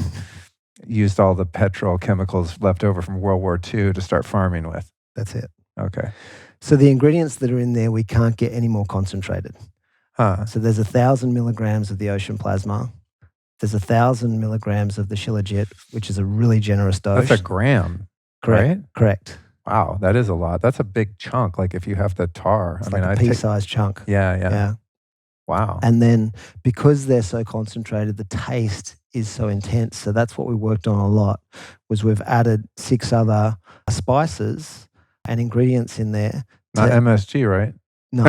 S1: used all the petrochemicals left over from World War II to start farming with.
S2: That's it.
S1: Okay.
S2: So the ingredients that are in there, we can't get any more concentrated.
S1: Huh.
S2: So there's 1,000 milligrams of the ocean plasma. There's 1,000 milligrams of the Shilajit, which is a really generous dose.
S1: That's a gram,
S2: Correct.
S1: right?
S2: Correct.
S1: Wow, that is a lot. That's a big chunk. Like if you have to tar.
S2: It's like a pea-sized chunk.
S1: Yeah. Wow.
S2: And then because they're so concentrated, the taste is so intense. So that's what we worked on a lot, was we've added 6 other spices and ingredients in there.
S1: Not MSG, right?
S2: No.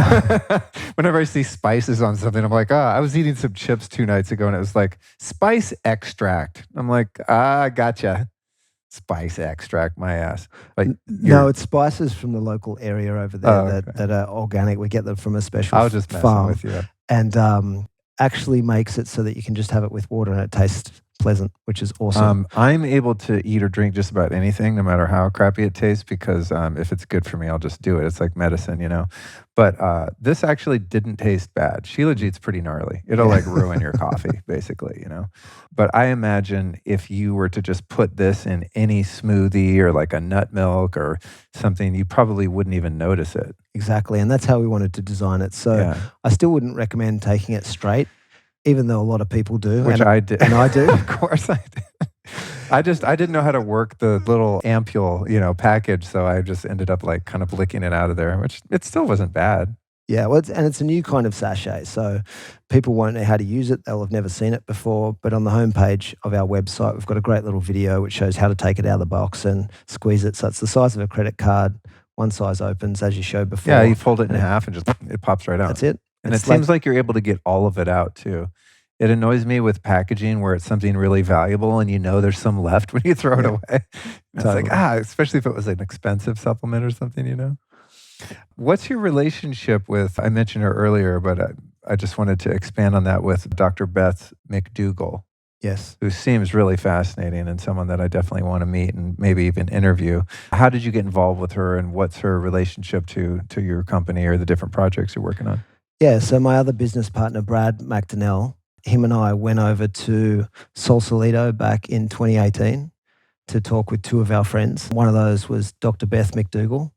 S1: Whenever I see spices on something, I'm like, I was eating some chips 2 nights ago and it was like spice extract. I'm like, gotcha. Spice extract, my ass. Like,
S2: no, it's spices from the local area over there that are organic. We get them from a special
S1: I was just messing
S2: farm,
S1: with you.
S2: And actually makes it so that you can just have it with water and it tastes pleasant, which is awesome.
S1: I'm able to eat or drink just about anything, no matter how crappy it tastes, because if it's good for me, I'll just do it. It's like medicine, you know. But this actually didn't taste bad. Shilajit's pretty gnarly. It'll like ruin your coffee, basically, you know. But I imagine if you were to just put this in any smoothie or like a nut milk or something, you probably wouldn't even notice it.
S2: Exactly, and that's how we wanted to design it. So
S1: Yeah.
S2: I still wouldn't recommend taking it straight, even though a lot of people do.
S1: Which I did.
S2: And I do.
S1: Of course I did. I didn't know how to work the little ampule, you know, package. So I just ended up like kind of licking it out of there, which it still wasn't bad.
S2: Yeah, well, it's a new kind of sachet. So people won't know how to use it. They'll have never seen it before. But on the homepage of our website, we've got a great little video which shows how to take it out of the box and squeeze it. So it's the size of a credit card. One size opens, as you showed before.
S1: Yeah, you fold it in half and just it pops right out.
S2: That's it.
S1: And it seems like you're able to get all of it out too. It annoys me with packaging where it's something really valuable and you know there's some left when you throw it away. It's like, especially if it was an expensive supplement or something, you know? What's your relationship with, I mentioned her earlier, but I just wanted to expand on that with Dr. Beth McDougall.
S2: Yes.
S1: Who seems really fascinating and someone that I definitely want to meet and maybe even interview. How did you get involved with her and what's her relationship to your company or the different projects you're working on?
S2: Yeah, so my other business partner, Brad McDonnell, him and I went over to Sausalito back in 2018 to talk with 2 of our friends. One of those was Dr. Beth McDougall,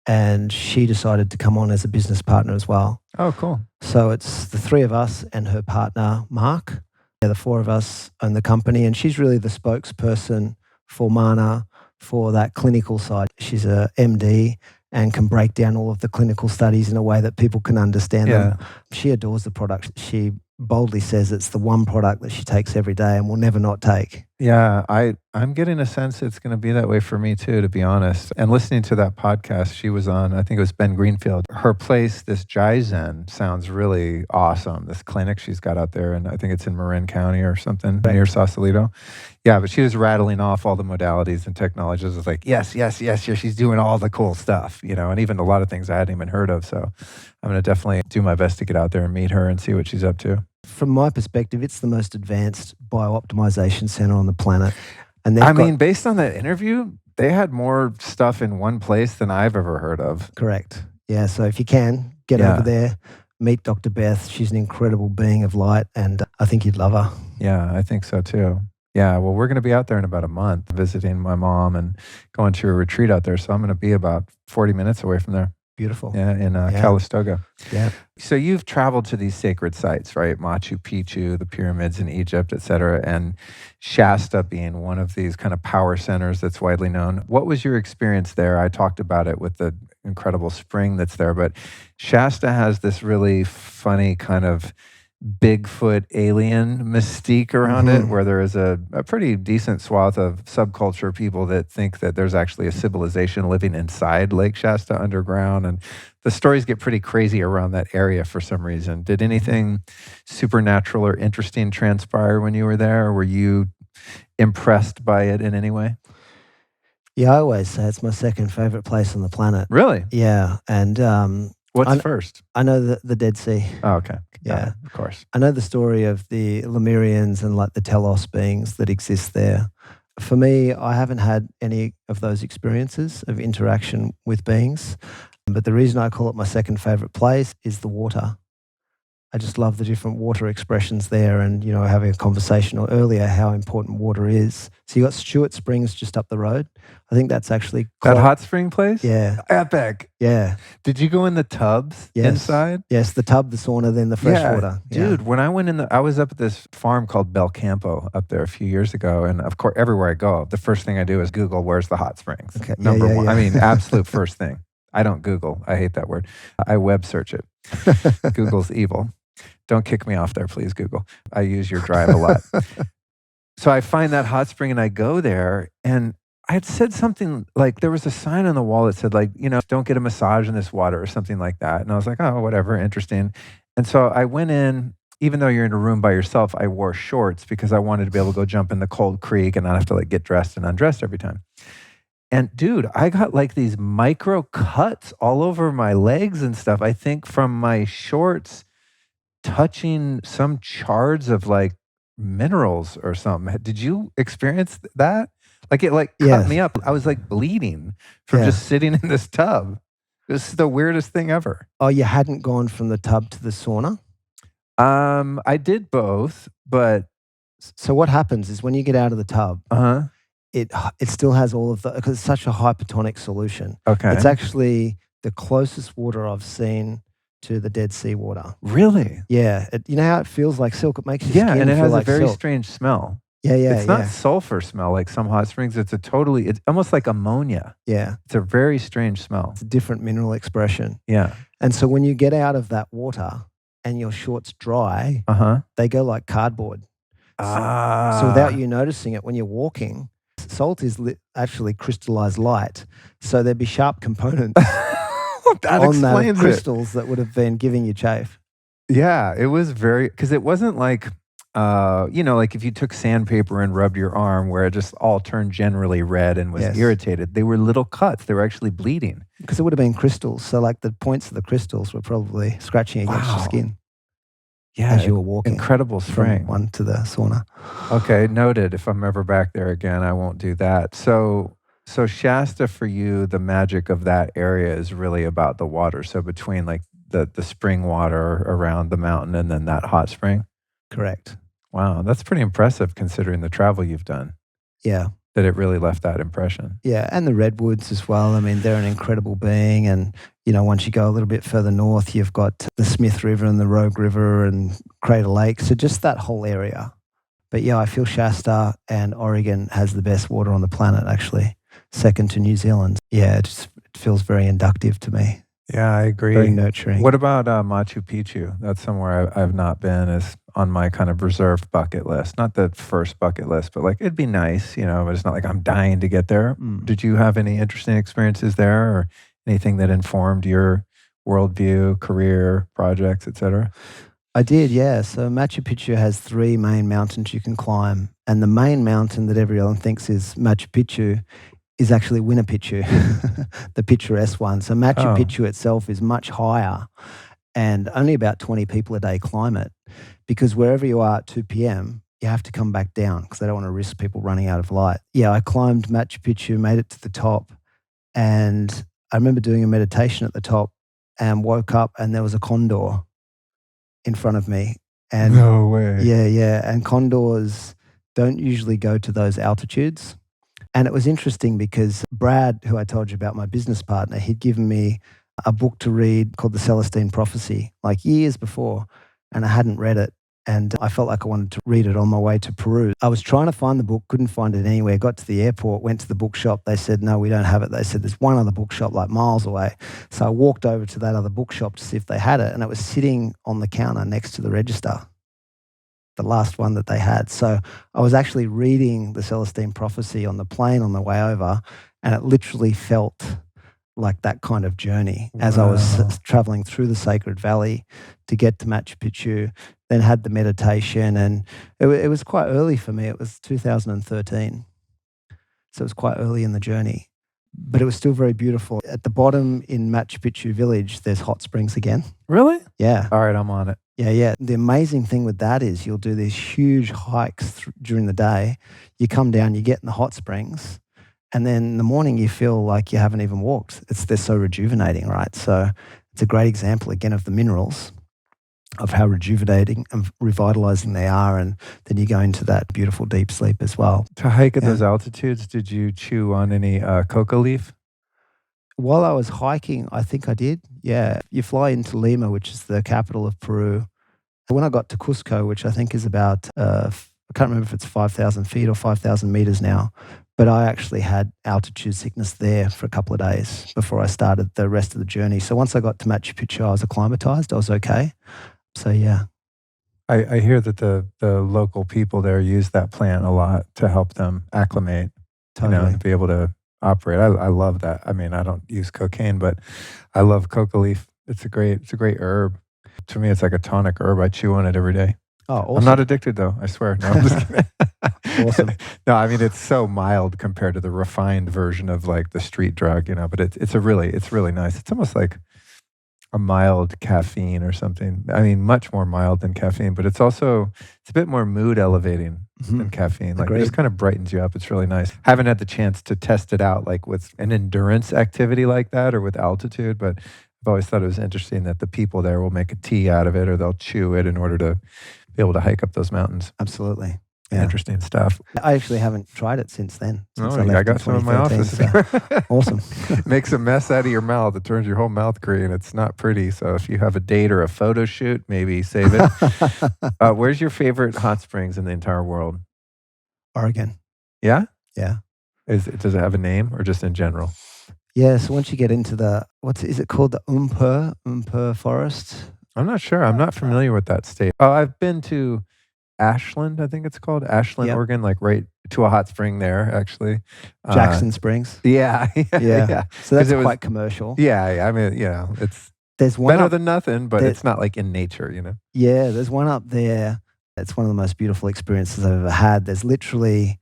S2: and she decided to come on as a business partner as well.
S1: Oh, cool.
S2: So it's the 3 of us and her partner, Mark. Yeah, the 4 of us own the company, and she's really the spokesperson for Manna for that clinical side. She's a MD and can break down all of the clinical studies in a way that people can understand them. She adores the product. She boldly says it's the one product that she takes every day and will never not take.
S1: Yeah, I'm getting a sense it's going to be that way for me too, to be honest. And listening to that podcast she was on, I think it was Ben Greenfield, her place, this Jaizen, sounds really awesome. This clinic she's got out there, and I think it's in Marin County or something near Sausalito. Yeah, but she was rattling off all the modalities and technologies. It's like, yes, she's doing all the cool stuff, you know, and even a lot of things I hadn't even heard of. So I'm going to definitely do my best to get out there and meet her and see what she's up to.
S2: From my perspective, it's the most advanced biooptimization center on the planet. And
S1: mean, based on that interview, they had more stuff in one place than I've ever heard of.
S2: Correct. Yeah, so if you can, get over there, Meet Dr. Beth. She's an incredible being of light, and I think you'd love her.
S1: Yeah, I think so too. Yeah, well, we're going to be out there in about a month visiting my mom and going to a retreat out there. So I'm going to be about 40 minutes away from there.
S2: Beautiful.
S1: Yeah, in
S2: Yeah.
S1: Calistoga.
S2: Yeah.
S1: So you've traveled to these sacred sites, right? Machu Picchu, the pyramids in Egypt, et cetera, and Shasta being one of these kind of power centers that's widely known. What was your experience there? I talked about it with the incredible spring that's there, but Shasta has this really funny kind of Bigfoot alien mystique around it, where there is a pretty decent swath of subculture people that think that there's actually a civilization living inside Lake Shasta underground. And the stories get pretty crazy around that area for some reason. Did anything supernatural or interesting transpire when you were there? Or were you impressed by it in any way?
S2: Yeah, I always say it's my second favorite place on the planet.
S1: Really?
S2: Yeah, and
S1: What's first?
S2: I know the Dead Sea.
S1: Oh, okay.
S2: Yeah,
S1: of course.
S2: I know the story of the Lemurians and like the Telos beings that exist there. For me, I haven't had any of those experiences of interaction with beings, but the reason I call it my second favorite place is the water. I just love the different water expressions there, and having a conversation earlier how important water is. So you got Stewart Springs just up the road. I think that's actually
S1: That hot spring place?
S2: Yeah,
S1: Epic.
S2: yeah.
S1: Did you go in the tubs inside?
S2: Yes, the tub, the sauna, then the fresh water.
S1: Dude, when I went I was up at this farm called Belcampo up there a few years ago. And of course, everywhere I go, the first thing I do is Google, where's the hot springs?
S2: Okay.
S1: Number one. I mean, absolute first thing. I don't Google. I hate that word. I web search it. Google's evil. Don't kick me off there, please, Google. I use your drive a lot. So I find that hot spring and I go there, and I had said something like, there was a sign on the wall that said like, don't get a massage in this water or something like that. And I was like, oh, whatever, interesting. And so I went in, even though you're in a room by yourself, I wore shorts because I wanted to be able to go jump in the cold creek and not have to like get dressed and undressed every time. And dude, I got like these micro cuts all over my legs and stuff. I think from my shorts touching some shards of like minerals or something. Did you experience that? Like it cut
S2: Yes.
S1: me up. I was like bleeding from just sitting in this tub. It was the weirdest thing ever.
S2: Oh, you hadn't gone from the tub to the sauna?
S1: I did both, but
S2: So what happens is when you get out of the tub, it still has all of the, because it's such a hypertonic solution.
S1: Okay.
S2: It's actually the closest water I've seen to the Dead Sea water.
S1: Really?
S2: Yeah. You know how it feels like silk? It makes your skin
S1: and it
S2: feel
S1: has
S2: like
S1: a very
S2: silk.
S1: strange smell.
S2: Yeah,
S1: It's not sulfur smell like some hot springs. It's almost like ammonia.
S2: Yeah.
S1: It's a very strange smell.
S2: It's a different mineral expression.
S1: Yeah.
S2: And so when you get out of that water and your shorts dry, they go like cardboard. So without you noticing it, when you're walking, salt is actually crystallized light. So there'd be sharp components
S1: that
S2: on that
S1: explains
S2: crystals that would have been giving you chafe.
S1: Yeah, it was because it wasn't like, like if you took sandpaper and rubbed your arm where it just all turned generally red and was irritated. They were little cuts. They were actually bleeding.
S2: Because it would have been crystals. So like the points of the crystals were probably scratching against your skin.
S1: Yeah,
S2: as you were walking.
S1: Incredible spring.
S2: From one to the sauna.
S1: Okay, noted. If I'm ever back there again, I won't do that. So Shasta for you, the magic of that area is really about the water. So between like the spring water around the mountain and then that hot spring?
S2: Correct.
S1: Wow, that's pretty impressive considering the travel you've done.
S2: Yeah.
S1: That it really left that impression.
S2: Yeah, and the redwoods as well. I mean, they're an incredible being. And, once you go a little bit further north, you've got the Smith River and the Rogue River and Crater Lake. So just that whole area. But yeah, I feel Shasta and Oregon has the best water on the planet, actually, second to New Zealand. Yeah, it feels very inductive to me.
S1: Yeah, I agree.
S2: Very nurturing.
S1: What about Machu Picchu? That's somewhere I've not been. Is on my kind of reserved bucket list. Not the first bucket list, but like it'd be nice, but it's not like I'm dying to get there. Did you have any interesting experiences there or anything that informed your worldview, career, projects, etc.?
S2: I did, yeah. So Machu Picchu has 3 main mountains you can climb. And the main mountain that everyone thinks is Machu Picchu is actually Winnapichu, the picturesque one. So Machu Picchu itself is much higher and only about 20 people a day climb it because wherever you are at 2 p.m., you have to come back down because they don't want to risk people running out of light. Yeah, I climbed Machu Picchu, made it to the top, and I remember doing a meditation at the top and woke up and there was a condor in front of me. And
S1: No way.
S2: yeah. And condors don't usually go to those altitudes. And it was interesting because Brad, who I told you about, my business partner, he'd given me a book to read called The Celestine Prophecy, like years before, and I hadn't read it. And I felt like I wanted to read it on my way to Peru. I was trying to find the book, couldn't find it anywhere, got to the airport, went to the bookshop. They said, no, we don't have it. They said, there's one other bookshop like miles away. So I walked over to that other bookshop to see if they had it. And it was sitting on the counter next to the register, the last one that they had. So I was actually reading the Celestine Prophecy on the plane on the way over, and it literally felt like that kind of journey as I was traveling through the Sacred Valley to get to Machu Picchu, then had the meditation. And it was quite early for me. It was 2013. So it was quite early in the journey, but it was still very beautiful. At the bottom in Machu Picchu village, there's hot springs again.
S1: Really?
S2: Yeah.
S1: All right, I'm on it.
S2: Yeah. The amazing thing with that is you'll do these huge hikes during the day. You come down, you get in the hot springs, and then in the morning you feel like you haven't even walked. They're so rejuvenating, right? So it's a great example again of the minerals, of how rejuvenating and revitalizing they are. And then you go into that beautiful deep sleep as well.
S1: To hike at those altitudes, did you chew on any coca leaf?
S2: While I was hiking, I think I did. Yeah. You fly into Lima, which is the capital of Peru. When I got to Cusco, which I think is about, I can't remember if it's 5,000 feet or 5,000 meters now, but I actually had altitude sickness there for a couple of days before I started the rest of the journey. So once I got to Machu Picchu, I was acclimatized. I was okay. So yeah.
S1: I hear that the local people there use that plant a lot to help them acclimate,
S2: Totally.
S1: to be able to operate. I love that. I mean, I don't use cocaine, but I love coca leaf. It's a great herb. To me, it's like a tonic herb. I chew on it every day.
S2: Oh, awesome.
S1: I'm not addicted though, I swear. No, I'm just kidding.
S2: Awesome.
S1: No, I mean, it's so mild compared to the refined version of like the street drug, but it's really nice. It's almost like a mild caffeine or something. I mean, much more mild than caffeine, but it's a bit more mood elevating than caffeine. Like it just kind of brightens you up. It's really nice. Haven't had the chance to test it out like with an endurance activity like that or with altitude, but I've always thought it was interesting that the people there will make a tea out of it or they'll chew it in order to be able to hike up those mountains.
S2: Absolutely. Yeah.
S1: Interesting stuff.
S2: I actually haven't tried it since then. Since
S1: I got some in my office.
S2: So. Awesome.
S1: Makes a mess out of your mouth. It turns your whole mouth green. It's not pretty. So if you have a date or a photo shoot, maybe save it. Where's your favorite hot springs in the entire world?
S2: Oregon.
S1: Yeah?
S2: Yeah.
S1: Does it have a name or just in general?
S2: Yeah. So once you get into is it called the Umpur Forest?
S1: I'm not sure. I'm not familiar with that state. Oh, I've been to Ashland, I think it's called. Ashland,
S2: Yep.
S1: Oregon, like right to a hot spring there, actually.
S2: Jackson Springs.
S1: Yeah.
S2: Yeah. So that's
S1: it was-
S2: quite commercial.
S1: Yeah. I mean, it's
S2: There's one
S1: better
S2: up,
S1: than nothing, but it's not like in nature,
S2: Yeah, there's one up there. It's one of the most beautiful experiences I've ever had. There's literally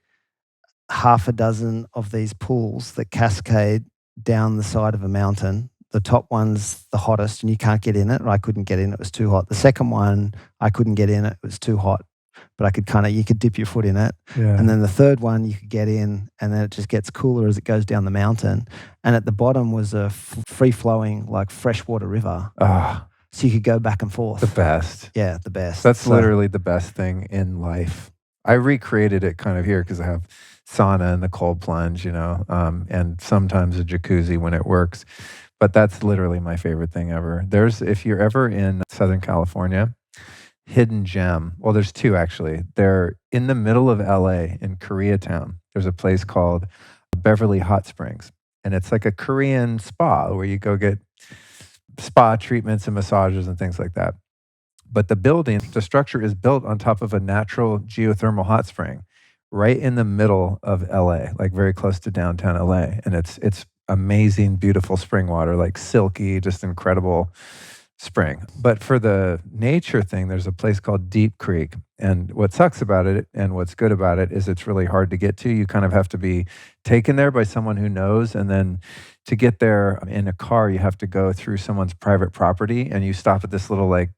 S2: half a dozen of these pools that cascade down the side of a mountain. The top one's the hottest and you can't get in it. Or I couldn't get in, it was too hot. The second one, I couldn't get in, it was too hot. But you could dip your foot in it.
S1: Yeah.
S2: And then the third one, you could get in, and then it just gets cooler as it goes down the mountain. And at the bottom was a free-flowing, like freshwater river.
S1: Ah,
S2: So you could go back and forth.
S1: the best.
S2: Yeah, the best.
S1: That's literally the best thing in life. I recreated it kind of here because I have sauna and the cold plunge, and sometimes a jacuzzi when it works. But that's literally my favorite thing ever. If you're ever in Southern California, hidden gem. Well, there's two actually. They're in the middle of LA in Koreatown. There's a place called Beverly Hot Springs. And it's like a Korean spa where you go get spa treatments and massages and things like that. But the structure is built on top of a natural geothermal hot spring right in the middle of LA, like very close to downtown LA. And it's amazing, beautiful spring water, like silky, just incredible spring. But for the nature thing, there's a place called Deep Creek. And what sucks about it and what's good about it is it's really hard to get to. You kind of have to be taken there by someone who knows. And then to get there in a car, you have to go through someone's private property and you stop at this little like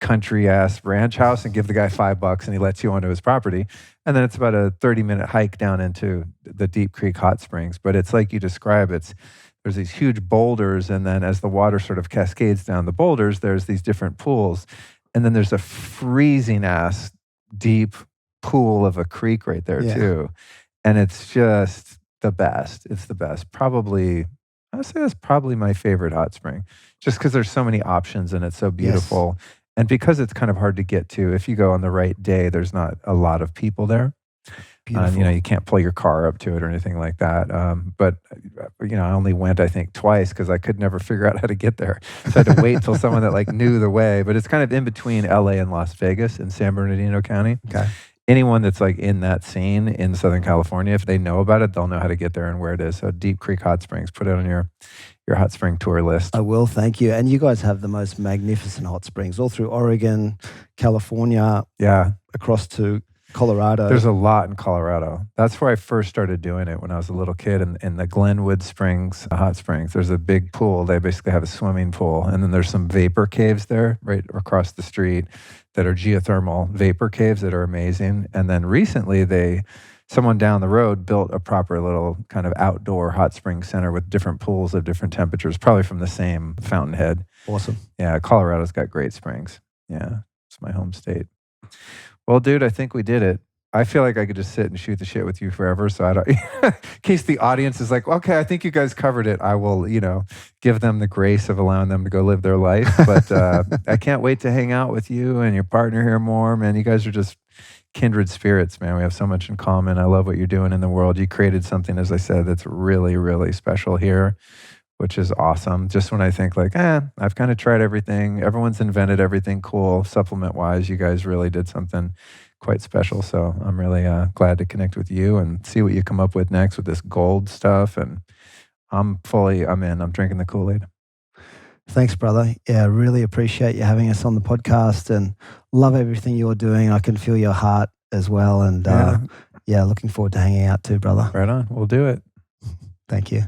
S1: country ass ranch house and give the guy $5 and he lets you onto his property. And then it's about a 30-minute hike down into the Deep Creek hot springs. But it's like you describe, there's these huge boulders, and then as the water sort of cascades down the boulders, there's these different pools. And then there's a freezing ass deep pool of a creek right there
S2: Yeah.
S1: too. And it's just the best. It's the best. Probably, I would say that's probably my favorite hot spring, just because there's so many options and it's so
S2: Yes.
S1: beautiful. And because it's kind of hard to get to, if you go on the right day, there's not a lot of people there.
S2: Beautiful.
S1: You know, you can't pull your car up to it or anything like that. But you know, I only went, I think, twice because I could never figure out how to get there. So I had to wait till someone that like knew the way. But it's kind of in between LA and Las Vegas in San Bernardino County.
S2: Okay.
S1: Anyone that's like in that scene in Southern California, if they know about it, they'll know how to get there and where it is. So Deep Creek Hot Springs, put it on your hot spring tour list.
S2: I will, thank you. And you guys have the most magnificent hot springs all through Oregon, California,
S1: Yeah.
S2: across to Colorado.
S1: There's a lot in Colorado. That's where I first started doing it when I was a little kid in the Glenwood Springs hot springs. There's a big pool. They basically have a swimming pool. And then there's some vapor caves there right across the street that are geothermal vapor caves that are amazing. And then recently someone down the road built a proper little kind of outdoor hot spring center with different pools of different temperatures, probably from the same fountainhead.
S2: Awesome.
S1: Yeah, Colorado's got great springs. Yeah, it's my home state. Well, dude, I think we did it. I feel like I could just sit and shoot the shit with you forever. So I don't, in case the audience is like, okay, I think you guys covered it. I will, give them the grace of allowing them to go live their life. But I can't wait to hang out with you and your partner here more, man. You guys are just kindred spirits, man. We have so much in common. I love what you're doing in the world. You created something, as I said, that's really, really special here, which is awesome. Just when I think like, I've kind of tried everything. Everyone's invented everything cool, supplement-wise. You guys really did something quite special. So I'm really glad to connect with you and see what you come up with next with this gold stuff. And I'm in. I'm drinking the Kool-Aid.
S2: Thanks, brother. Yeah, I really appreciate you having us on the podcast and love everything you're doing. I can feel your heart as well. And looking forward to hanging out too, brother.
S1: Right on. We'll do it.
S2: Thank you.